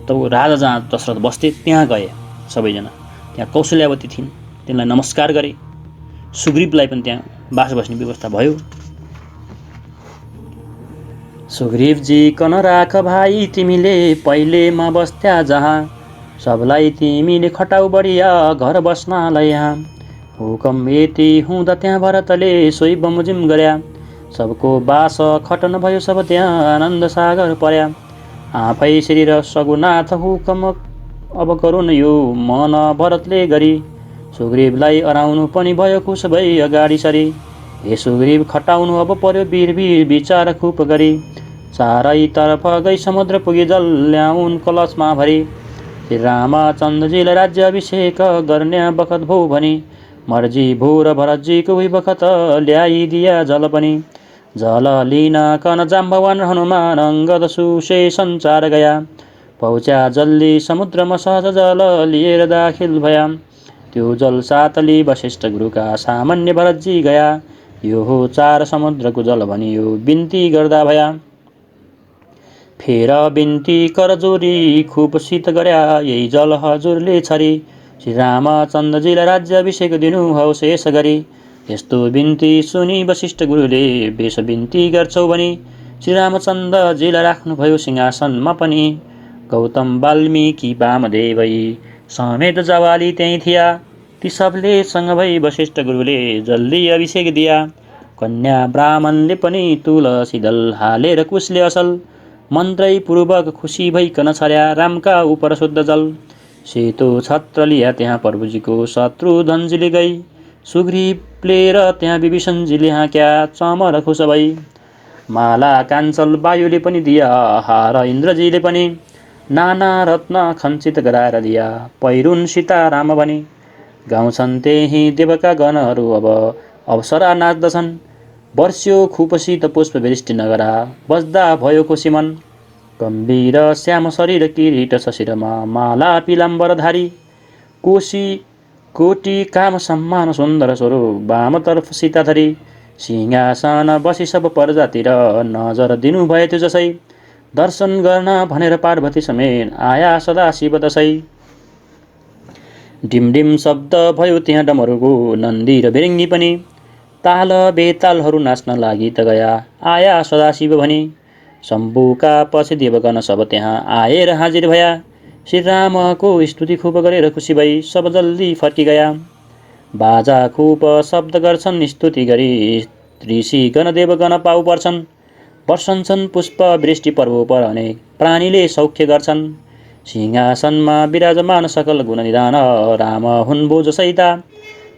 तब राजा जहाँ दशरथ बस्थे त्यहाँ गए सबैजना। त्यहाँ कौशल्यावती थिइन्, तिनलाई नमस्कार गरे। सुग्रीवलाई पनि त्यहाँ बास बस्ने व्यवस्था भयो। सुग्रीवजी कन राख भाइ तिमीले पहिले म बस्त्या जहाँ, सबलाई तिमीले खटाउ बढिया घर बस्नलाई यहाँ। हुकम यति हुँदा त्यहाँ भरतले सोही बमोजिम गर्या, सबको बास खटन भयो सब त्यहाँ आनन्द सागर पर्या। आफै शरीर सगुनाथ हुकम अब गरुन् यो मन भरतले गरी, सुग्रीवलाई अराउनु पनि भयो खुस भई अगाडि सरी। हे सुग्रीव खटाउनु अब पर्यो वीर वीर विचार खुप गरी, चारैतर्फ गई समुद्र पुगी जल ल्याउन् कलशमा भरी। श्री रामचन्द्रजीलाई राज्य अभिषेक गर्ने बखत भो भनी, मर्जी भो र भरतजीको उही बखत ल्याइदिया जल पनि। जल लिन कन जाम्बवान हनुमान अङ्गद सुशे सञ्चार गया, पहुँच्या जल्दी समुद्रमा सहज जल लिएर दाखिल भया। त्यो जल सातली वशिष्ठ गुरुका सामान्य भरतजी गया, यो हो चार समुद्रको जल भनी यो बिन्ती गर्दा भया। फेर बिन्ती कर जोरी खुब शीत गर्या, यही जल हजुरले छरी, श्री रामचन्द्रजीलाई राज्य अभिषेक दिनु हौ शेष गरी। यस्तो बिन्ती सुनि वशिष्ठ गुरुले बेस बिन्ती गर्छौ भनी, श्री रामचन्द्रजीलाई राख्नुभयो सिंहासनमा पनि। गौतम वाल्मीकि वामदेवै समेत जवाली त्यहीँ थिया, ती सबले सँग भई वशिष्ठ गुरुले जल्दी अभिषेक दिया। कन्या ब्राह्मणले पनि तुलसी दल हालेर कुशले असल, मन्त्रै पूर्वक खुसी भइकन छर्या रामका उपर शुद्ध जल। सेतो छत्र लिया त्यहाँ प्रभुजीको शत्रुघ्नजीले गई, सुग्रीवले र त्यहाँ विभीषणजीले हाँक्या चमर खुस भई। माला काञ्चल वायुले पनि दिया, हार इन्द्रजीले पनि, नाना रत्न खञ्चित गराएर दिया पहिरुन् सीता राम भनी। गाउँछन् त्यही देवका गणहरू अब अवसरा नाच्दछन्, वर्ष्यो खुपसित पुष्प वृष्टि नगरा बज्दा भयो खुसी मन। गम्भीर श्याम शरीर किरीट शशिरमा माला पिलाम्बरधारी, कोशी कोटी काम सम्मान सुन्दर स्वरूप वामतर्फ सीताधरी। सिंहासन बसी सब प्रजातिर नजर दिनु भयो त्यो जसै, दर्शन गर्न भनेर पार्वती समेत आया सदा शिव दशै। डिमडिम शब्द भयो त्यहाँ डमरुको, नन्दी र बिरङ्गी पनि, ताल बेतालहरू नाच्न लागि त गया आया सदा शिव भनी। शम्भुका पछि देवगण सब त्यहाँ आएर हाजिर भया, श्री रामको स्तुति खुब गरेर खुसी भई सब जल्दी फर्की गया। बाजा खुब शब्द गर्छन् स्तुति गरी, ऋषिगण देवगण पाउ पर्छन्, वर्षन्छन् पुष्प वृष्टि पर्व पर अनेक प्राणीले सौख्य गर्छन्। सिंहासनमा विराजमान सकल गुण निधान राम हुन् भुज सहिता,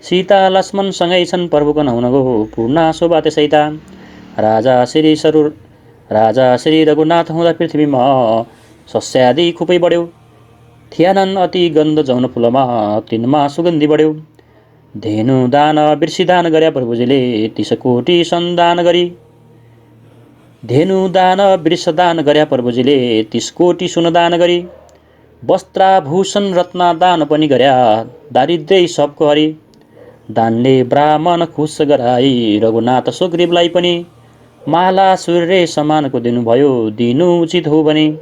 सीता लक्ष्मणसँगै छन् प्रभुको नहुनको पूर्ण शोभा त्यसैता। राजा श्री रघुनाथ हुँदा पृथ्वीमा सस्यादि खुबै बढ्यो। थिएनन् अति गन्ध जौन फुलमा तिनमा सुगन्धि बढ्यो। धेनु दान बिर्सिदान गर्या प्रभुजीले 30 कोटी सन्दान गरी। धेनु दान वृषदान गर्या प्रभुजीले 30 कोटी सुनदान गरी। वस्त्राभूषण रत्न दान पनि गर्या दारिद्र्य सबको हरि। दानले ब्राह्मण खुस गराई रघुनाथ सुग्रीवलाई पनि। माला सूर्य समानको दिनुभयो दिनु उचित हो भने।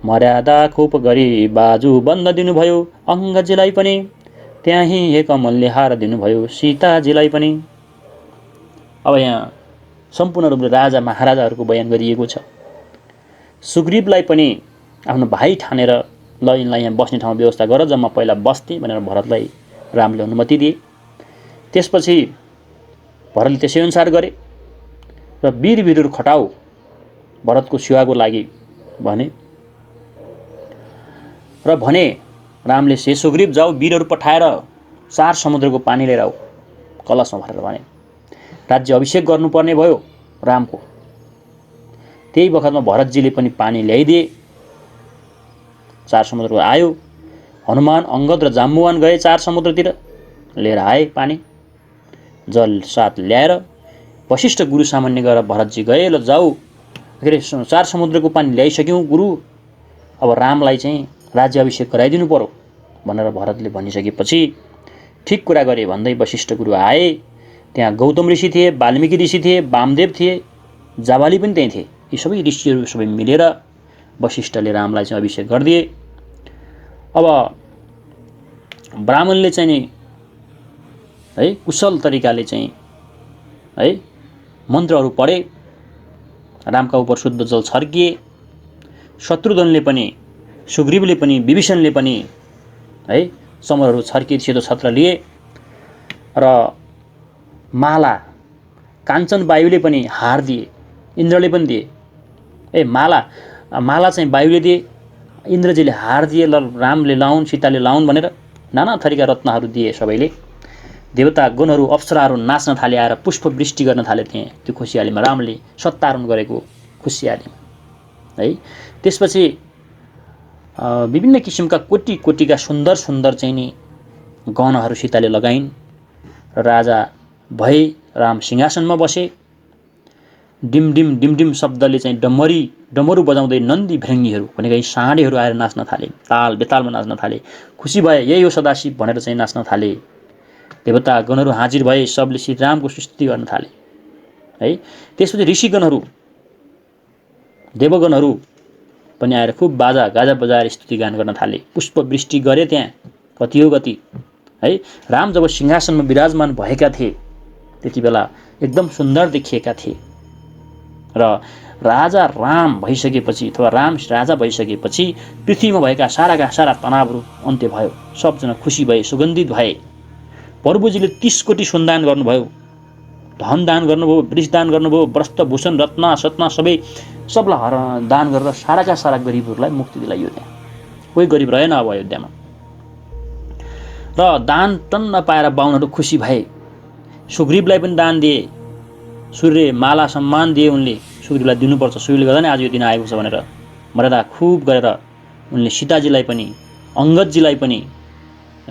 मर्यादा खोप गरी बाजु बन्द दिनुभयो अङ्गजीलाई पनि। त्यही एक अमूल्य हार दिनुभयो सीताजीलाई पनि। अब यहाँ सम्पूर्ण रूपले राजा महाराजाहरूको बयान गरिएको छ। सुग्रीवलाई पनि आफ्नो भाइ ठानेर ल यिनलाई यहाँ बस्ने ठाउँ व्यवस्था गर, जम्मा पहिला बस्थे भनेर भरतलाई रामले अनुमति दिए। त्यसपछि भरतले त्यसै अनुसार गरे र वीर वीरहरू खटाउ भरतको सेवाको लागि भने रामले से सुग्रीव जाऊ वीरहरू पठाएर 4 समुद्रको पानी लिएर आऊ कलशमा भरेर भने। राज्य अभिषेक गर्नुपर्ने भयो रामको। त्यही बखतमा भरतजीले पनि पानी ल्याइदिए। 4 समुद्रको आयो। हनुमान अंगद र जाम्बुवान गए 4 समुद्रतिर लिएर आए पानी। जल साथ ल्याएर वशिष्ठ गुरु सामान्य गएर भरतजी गए। ल जाऊ के अरे 4 समुद्रको पानी ल्याइसक्यौँ गुरु, अब रामलाई चाहिँ राज्य अभिषेक गराइदिनु पर्यो भनेर भरतले भनिसकेपछि ठिक कुरा गरे भन्दै वशिष्ठ गुरु आए। त्यहाँ गौतम ऋषि थिए, वाल्मीकि ऋषि थिए, वामदेव थिए, जाबाली पनि त्यही थिए। यी सबै ऋषिहरू सबै मिलेर वशिष्ठले रामलाई चाहिँ अभिषेक गरिदिए। अब ब्राह्मणले चाहिँ नि है कुशल तरिकाले चाहिँ है मन्त्रहरू पढे। रामका उपर शुद्ध जल छर्किए। शत्रुघ्नले पनि, सुग्रीवले पनि, विभीषणले पनि है समरहरू छर्किए, सेतो छत्र लिए र माला काञ्चन वायुले पनि हार दिए, इन्द्रले पनि दिए। माला चाहिँ वायुले दिए, इन्द्रजीले हार दिए, ल रामले लाउन् सीताले लाउन् भनेर नाना थरीका रत्नहरू दिए सबैले। देवता गणहरू अप्सराहरू नाच्न थाले, आएर पुष्प वृष्टि गर्न थाले थिए त्यो खुसियालीमा, रामले सत्तारण गरेको खुसियालीमा है। त्यसपछि विभिन्न किसिमका कोटी कोटीका सुन्दर सुन्दर चाहिँ नि गहनाहरू सीताले लगाइन्। राजा भए राम सिंहासनमा बसे। डिम डिम डिम डिम शब्दले चाहिँ डमरू बजाउँदै नन्दी भृङ्गीहरू भनेका यी साँडेहरू आएर नाच्न थाले, ताल बेतालमा नाच्न थाले। खुसी भए यही हो सदाशिव भनेर चाहिँ नाच्न थाले। देवता गणहरू हाजिर भए, सबले श्री रामको स्तुति गर्न थाले है। त्यसपछि ऋषिगणहरू देवगणहरू पनि आएर खूब बाजा गाजा बजाएर स्तुति गान गर्न थाले। पुष्प वृष्टि गरे त्यहाँ कति हो गति है। राम जब सिंहासनमा विराजमान भएका थिए त्यति बेला एकदम सुन्दर देखिएका थिए र राजा राम भइसकेपछि अथवा राम राजा भइसकेपछि पृथ्वीमा भएका सारा तनावहरू अन्त्य भयो। सबजना खुसी भए, सुगन्धित भए। प्रभुजीले 30 कोटी सुनदान गर्नुभयो, धन दान गर्नुभयो, वृष दान गर्नुभयो, वस्त्र भूषण रत्न सत्न सबलाई दान गरेर सारा गरिबहरूलाई मुक्ति दिलाइयो। त्यहाँ कोही गरिब रहेन अब अयोध्यामा। र दान टन्न पाएर बाहुनहरू खुसी भए। सुग्रीवलाई पनि दान दिए, सूर्य माला सम्मान दिए। उनले सुग्रीवलाई दिनुपर्छ, सुग्रीवले गर्दा नै आज यो दिन आएको छ भनेर मर्यादा खुब गरेर उनले सीताजीलाई पनि अङ्गदजीलाई पनि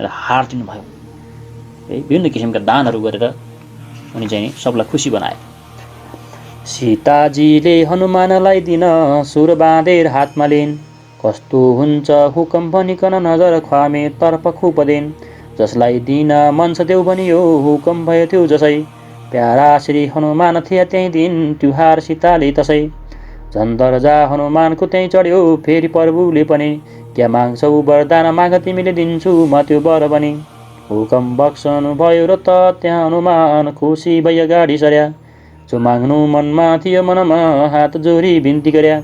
हार दिनुभयो है। विभिन्न किसिमका दानहरू गरेर उनी चाहिँ सबलाई खुसी बनाए। सीताजीले हनुमानलाई दिन सुर बाँधेर हातमा लिन्। कस्तो हुन्छ हुकम भनिकन नजर ख्वामे तर्फ खुपदेन। जसलाई दिन मन छ देऊ भनियो हुकम भयो त्यो जसै। प्यारा श्री हनुमान थिए त्यही दिन त्योहार सीताले तसै। झन्दर्जा हनुमानको त्यही चढ्यो फेरि प्रभुले पनि। क्या माग्छौ वरदान माग तिमीले दिन्छु म त्यो वर पनि। हुकम बक्सनु भयो र त त्यहाँ हनुमान खुसी भई अगाडि सर्या। जो माग्नु मनमा थियो मनमा हात जोडी बिन्ती गर्या।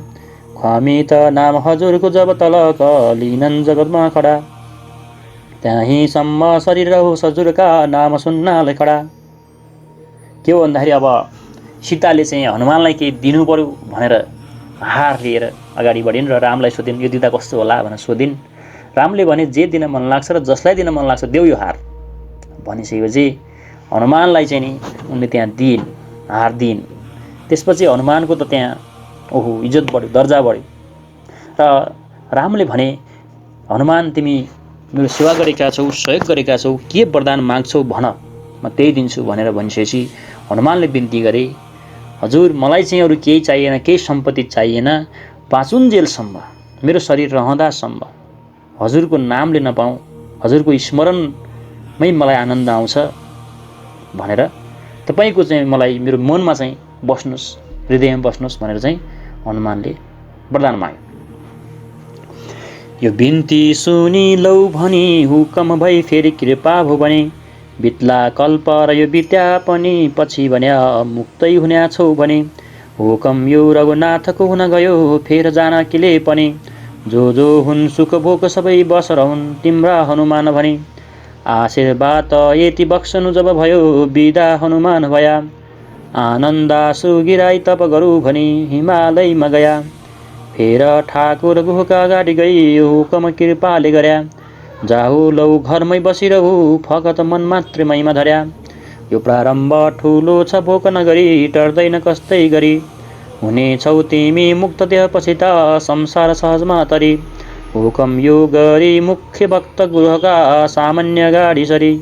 ख्वामी त नाम हजुरको जब तलक लिनन् जगतमा खडा। त्यहीँसम्म शरीर रहोस् हजुरका नाम सुन्नालाई खडा। के हो भन्दाखेरि अब सीताले चाहिँ हनुमानलाई केही दिनु पर्यो भनेर हार लिएर अगाडि बढिन् र रामलाई सोधिन् यो दिँदा कस्तो होला भनेर सोधिन्। रामले भने जे दिन मन लाग्छ र जसलाई दिन मन लाग्छ देऊ यो हार भनिसकेपछि हनुमानलाई चाहिँ नि उनले त्यहाँ दिइन्, हार दिइन्। त्यसपछि हनुमानको त त्यहाँ ओहो इज्जत बढ्यो, दर्जा बढ्यो। र रामले भने, हनुमान तिमी मेरो सेवा गरेका छौ, सहयोग गरेका छौ, के वरदान माग्छौ भन, म त्यही दिन्छु भनेर भनिसकेपछि हनुमानले बिन्ती गरे, हजुर मलाई चाहिँ अरू केही चाहिएन, केही सम्पत्ति चाहिएन, बाँचुन्जेलसम्म मेरो शरीर रहँदासम्म हजुरको नाम लिन पाऊँ, हजुरको स्मरणमै मलाई आनन्द आउँछ भनेर तपाईको चाहिँ मलाई मेरो मनमा चाहिँ बस्नुस्, हृदयमा बस्नुस् भनेर चाहिँ हनुमानले वरदान माग्यो। यो बिन्ती सुनि लौ भनी हुकम भई फेरि कृपा भो भने, बित्ला कल्प र यो बित्या पनि पछि भन्या मुक्तै हुन्या छौ भने, हुकम यो रघुनाथको हुन गयो फेर जानकीले पनि, जो जो हुन् सुख भोग सबै बस रहन् तिम्रा हनुमान भने, आशीर्वाद यति बक्सनु जब भयो बिदा हनुमान भया, आनन्दासु गिराई तप गरौ भनी हिमालयमा गया, फेर ठाकुर गुहका अगाडि गई हुकम कृपाले गर्या, जाहु लौ घरमै बसिरहु फकत मन मात्र मैमा धर्या, यो प्रारम्भ ठुलो छ भोक नगरी टर्दैन कस्तै गरी, हुनेछौ तिमी मुक्त देह पछि त संसार सहजमा तरी, हुकम यो गरी मुख्य भक्त गृहका सामान्य गाडी सरी,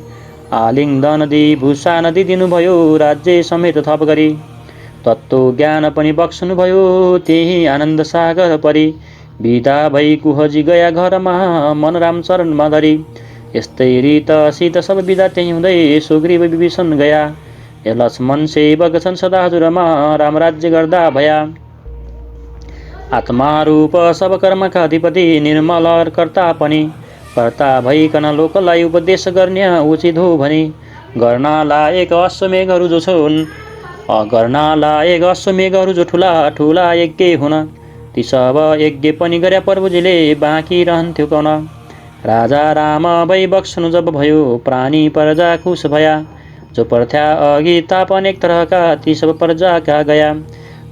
आलिङ्गन दि भूषा नदी दिनुभयो राज्य समेत थप गरी, तत्त्व ज्ञान पनि बक्सनुभयो त्यही आनन्द सागर परी, बिदा भई कुहजी गया घरमा मन राम चरणमा धरी, यस्तै रीत सीत सब बिदा त्यही हुँदै सुग्रीव विभीषण गया, ए लक्ष्मण सेवक छन् सदा हजुरमा राम राज्य गर्दा भया, आत्मा रूप सब कर्मका अधिपति निर्मल कर्ता पनि, कर्ता भइकन लोकलाई उपदेश गर्ने उचित हो भनी, गर्न लायक अश्वमेघहरू जो छन्, गर्न लायक अश्वमेघहरू जो ठुला ठुला यज्ञ हुन, ती सब यज्ञ पनि गर्या प्रभुजीले बाँकी रहन्थ्यो कन, राजा राम भई बक्सनु जब भयो प्राणी प्रजा खुस भया, जो पर्थ्या अघि ताप अनेक तरहका ती सब प्रजाका गया,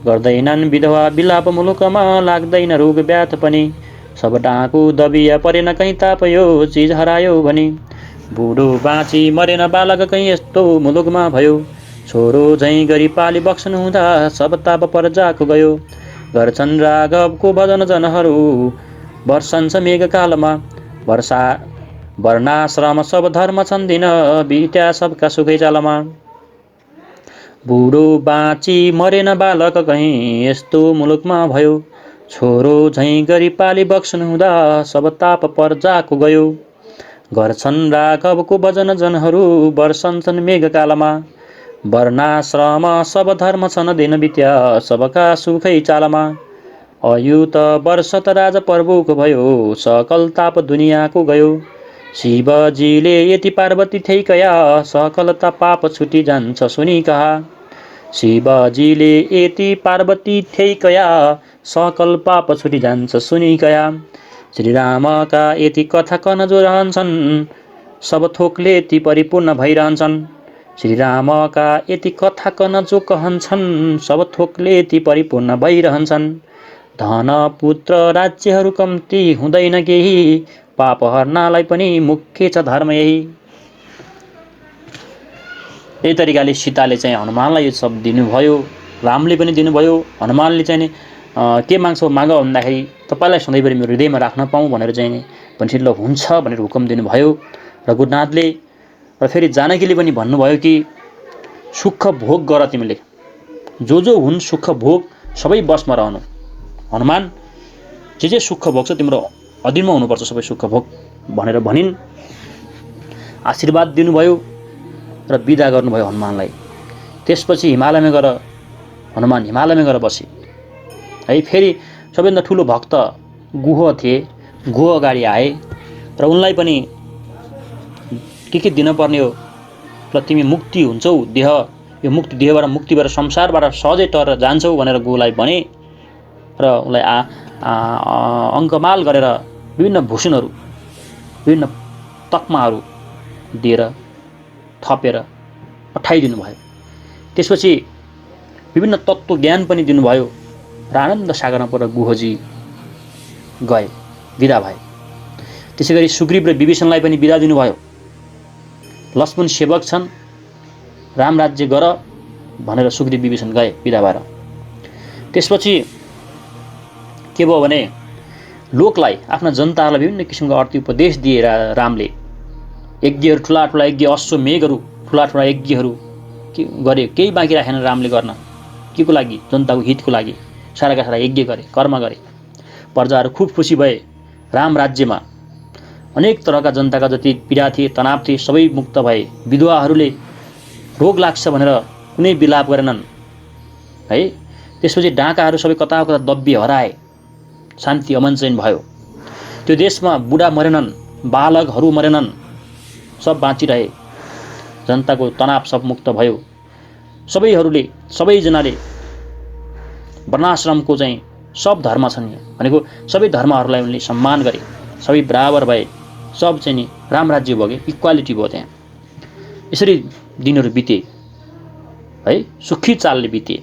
गर्दैनन् विधवा विलाप मुलुकमा लाग्दैन रोग व्याध पनि, सब डाँकु दबिया परेन कहीँ ताप यो चिज हरायो भनी, बुढो बाँची मरेन बालक कहीँ यस्तो मुलुकमा भयो, छोरो झैँ गरी पाली बक्सनु हुँदा सब ताप प्रजाको गयो, गर्छन् राघवको भजन जनहरू वर्षन्छ मेघकालमा, वर्णाश्रम सब धर्म छन् दिन बित्या सबका सुखै चालमा, बुढो बाँची मरेन बालक कहीँ यस्तो मुलुकमा भयो, छोरो झैँ गरी पाली बक्सनु हुँदा सब ताप प्रजाको गयो, गर्छन् राघवको भजन जनहरू वर्षन्छन् मेघकालमा, वर्णाश्रम सब धर्म छन् दिन बित्या सबका सुखै चालमा, अयुत वर्ष त राजा प्रभुको भयो सकल ताप दुनियाँको गयो, शिवजीले यति पार्वती थैकया सकल त पाप छुटी जान्छ सुनि कहा, शिवजीले यति पार्वती थैकया सकल पाप छुटी जान्छ सुनि कया, श्रीरामका यति कथा कन जो रहन्छन् सब थोकले ती परिपूर्ण भइरहन्छन्, श्रीरामका यति कथा कन जो कहन्छन् सब थोकले ती परिपूर्ण भइरहन्छन्, धन पुत्र राज्यहरू कम्ती हुँदैन केही पाप हर्नालाई पनि मुख्य छ धर्म यही। यही तरिकाले सीताले चाहिँ हनुमानलाई यो सब दिनुभयो, रामले पनि दिनुभयो। हनुमानले चाहिँ के माग्छौ माग भन्दाखेरि तपाईलाई सधैँभरि मेरो हृदयमा राख्न पाऊँ भनेर चाहिँ भनिसिल हुन्छ भनेर हुकुम दिनुभयो रघुनाथले। र फेरि जानकीले पनि भन्नुभयो कि सुख भोग गर, तिमीले जो जो हुन् सुख भोग सबै बसमा रहनु। हनुमान जे सुख भोग छ तिम्रो अधीनमा हुनुपर्छ सबै सुख भोग भनेर भनिन्। आशीर्वाद दिनुभयो र बिदा गर्नुभयो हनुमानलाई। त्यसपछि हिमालयमा गएर हनुमान हिमालयमा गएर बसे है। फेरि सबैभन्दा ठुलो भक्त गुह थिए, गुह अगाडि आए र उनलाई पनि के दिन पर्ने हो र तिमी मुक्ति हुन्छौ, देह यो मुक्ति देहबाट मुक्तिबाट संसारबाट सहजै टरेर जान्छौ भनेर गुहलाई भने र उनलाई अङ्कमाल गरेर विभिन्न भूषणहरू विभिन्न तकमाहरू दिएर थपेर पठाइदिनु भयो। त्यसपछि विभिन्न तत्त्व ज्ञान पनि दिनुभयो र आनन्द सागरमा परेर गुहजी गए, विदा भए। त्यसैगरी सुग्रीव र विभीषणलाई पनि विदा दिनुभयो। लक्ष्मण सेवक छन्, राम राज्य गर भनेर सुग्रीव विभीषण गए बिदा भएर। त्यसपछि के भयो भने लोकलाई, आफ्ना जनताहरूलाई विभिन्न किसिमको अर्थी उपदेश दिएर रामले यज्ञहरू, ठुला ठुला यज्ञ, अश्वमेघहरू, ठुला ठुला यज्ञहरू गरे। केही बाँकी राखेन रामले गर्न। के को लागि? जनताको हितको लागि साराका सारा यज्ञ गरे, कर्म गरे। प्रजाहरू खुब खुसी भए। राम राज्यमा अनेक तरहका जनताका जति पीडा थिए, तनाव थिए, सबै मुक्त भए। विधवाहरूले रोग लाग्छ भनेर कुनै विलाप गरेनन् है। त्यसपछि डाँकाहरू सबै कता कता दब्बी हराए, शान्ति अमन चैन भयो। त्यो देशमा बुढा मरेनन्, बालकहरू मरेनन्, सब बाँचिरहे। जनताको तनाव सब मुक्त भयो। सबैजनाले वर्णाश्रमको चाहिँ सब धर्म छन् भनेको सबै धर्महरूलाई उनले सम्मान गरे। सबै बराबर भए। सब चाहिँ नि राम राज्य भयो, के इक्वालिटी भयो त्यहाँ। यसरी दिनहरू बिते है, सुखी चालले बिते।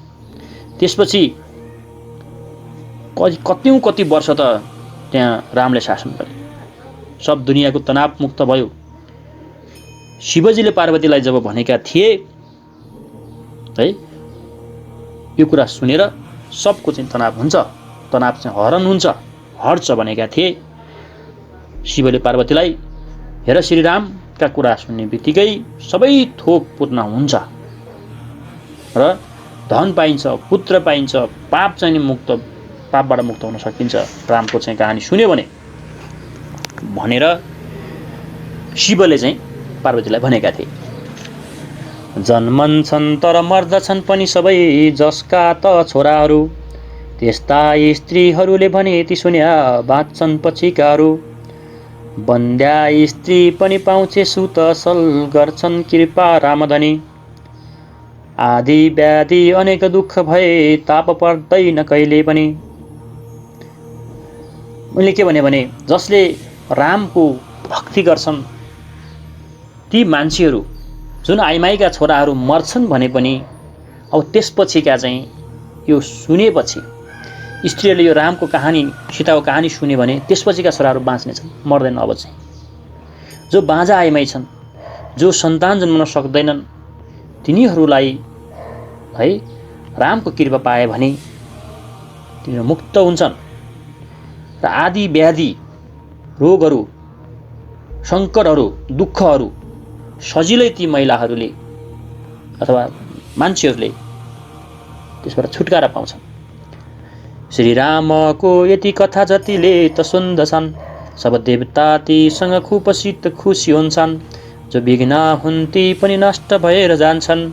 त्यसपछि कति वर्ष त त्यहाँ रामले शासन गरे। सब दुनियाँको तनाव मुक्त भयो। शिवजीले पार्वतीलाई जब भनेका थिए है, यो कुरा सुनेर सबको चाहिँ तनाव हुन्छ, तनाव चाहिँ हरण हुन्छ, हट्छ भनेका थिए। शिवले पार्वतीलाई, हेर श्रीरामका कुरा सुन्ने बित्तिकै सबै थोक पूर्ण हुन्छ र धन पाइन्छ, पुत्र पाइन्छ, पाप चाहिँ मुक्त, पापबाट मुक्त हुन सकिन्छ रामको चाहिँ कहानी सुन्यो भने भनेर शिवले चाहिँ पार्वतीलाई भनेका थिए। जन्मन्छन् तर मर्दछन् पनि सबै जसका त छोराहरू, त्यस्ता स्त्रीहरूले भने ती सुन्या बाँच्छन् पछिकाहरू। बन्द्या स्त्री पनि पाउँछे सुत सल, गर्छन् कृपा रामधनी। आदि व्याधि अनेक दुःख भए, ताप पर्दैन कहिले पनि। उनले के भने जसले रामको भक्ति गर्छन् ती मान्छेहरू, जुन आइमाईका छोराहरू मर्छन् भने पनि अब त्यसपछिका चाहिँ यो सुनेपछि स्त्रीहरूले यो रामको कहानी, सीताको कहानी सुन्यो भने त्यसपछिका छोराहरू बाँच्नेछन्, मर्दैन। अब चाहिँ जो बाँझा आइमाई छन्, जो सन्तान जन्मन सक्दैनन्, तिनीहरूलाई है रामको कृपा पाए भने तिनीहरू मुक्त हुन्छन् र आदि व्याधि, रोगहरू, सङ्कटहरू, दुःखहरू सजिलै ती महिलाहरूले अथवा मान्छेहरूले त्यसबाट छुटकारा पाउँछन्। श्रीरामको यति कथा जतिले त सुन्दछन्, सब देवता तीसँग खुपसित खुसी हुन्छन्। जो विघ्न हुन् ती पनि नष्ट भएर जान्छन्,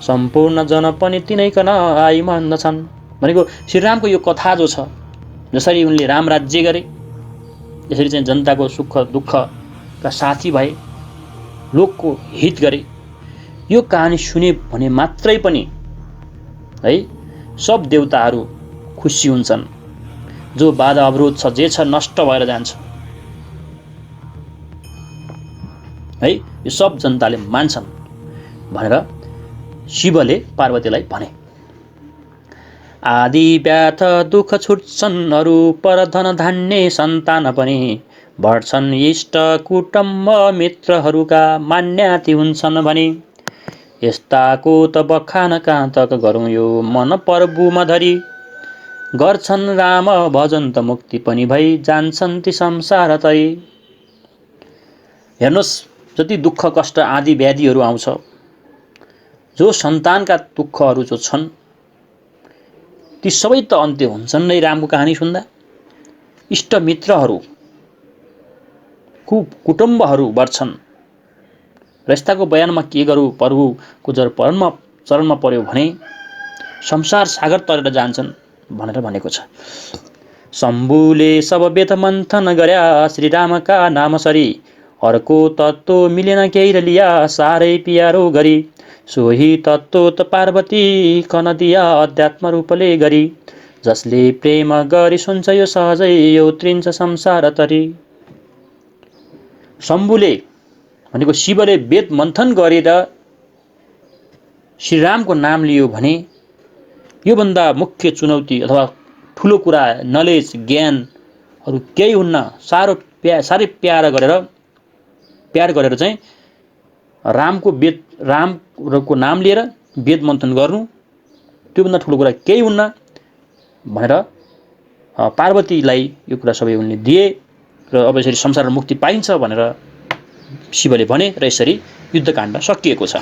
सम्पूर्ण जन पनि तिनैकन आई मान्दछन्। भनेको श्रीरामको यो कथा जो छ, जसरी उनले राम राज्य गरे, यसरी चाहिँ जनताको सुख दुःखका साथी भए, लोकको हित गरे, यो कहानी सुने भने मात्रै पनि है सब देवताहरू खुसी हुन्छन्। जो बाधा अवरोध छ, जे छ, नष्ट भएर जान्छ है, यो सब जनताले मान्छन् भनेर शिवले पार्वतीलाई भने। आदि व्याध दुःख छुट्छन् अरू, पर धन धान्य सन्तान पनि बढ्छन्। इष्ट कुटुम्ब मित्रहरूका मान्याति हुन्छन् भने। यस्ताको त बखान काँतक गरौँ यो मन प्रभुमा धरी। गर्छन् राम भजन त मुक्ति पनि भई, जान्छन् ती संसार तै। हेर्नुहोस्, जति दुःख कष्ट आदि व्याधिहरू आउँछ, जो सन्तानका दुःखहरू जो छन् ती सबै त अन्त्य हुन्छन् नै रामको कहानी सुन्दा। इष्ट मित्रहरू, कुटुम्बहरू बढ्छन्। र यस्ताको बयानमा के गरौँ, प्रभुको जब चरणमा पर्यो भने संसार सागर तरेर जान्छन् भनेर भनेको छ। शम्भुले सब वेद मन्थन गर्या, श्रीरामका नाम सरी। अर्को तत्त्व मिलेन केही र लिया, साह्रै प्यारो गरी। सोही तत्त्व त पार्वती कन दिया, अध्यात्म रूपले गरी। जसले प्रेम गरी सुन्छ यो सहजै, यो त्रिन्छ संसार तरी। शम्भुले भनेको शिवले वेद मन्थन गरेर श्रीरामको नाम लियो भने योभन्दा मुख्य चुनौती अथवा ठुलो कुरा, नलेज, ज्ञानहरू केही हुन्न। साह्रै प्यार गरेर चाहिँ रामको नाम लिएर वेद मन्थन गर्नु त्योभन्दा ठुलो कुरा केही हुन्न भनेर पार्वतीलाई यो कुरा सबै उनले दिए र अब यसरी संसारमा मुक्ति पाइन्छ भनेर शिवले भने र यसरी युद्धकाण्ड सकिएको छ।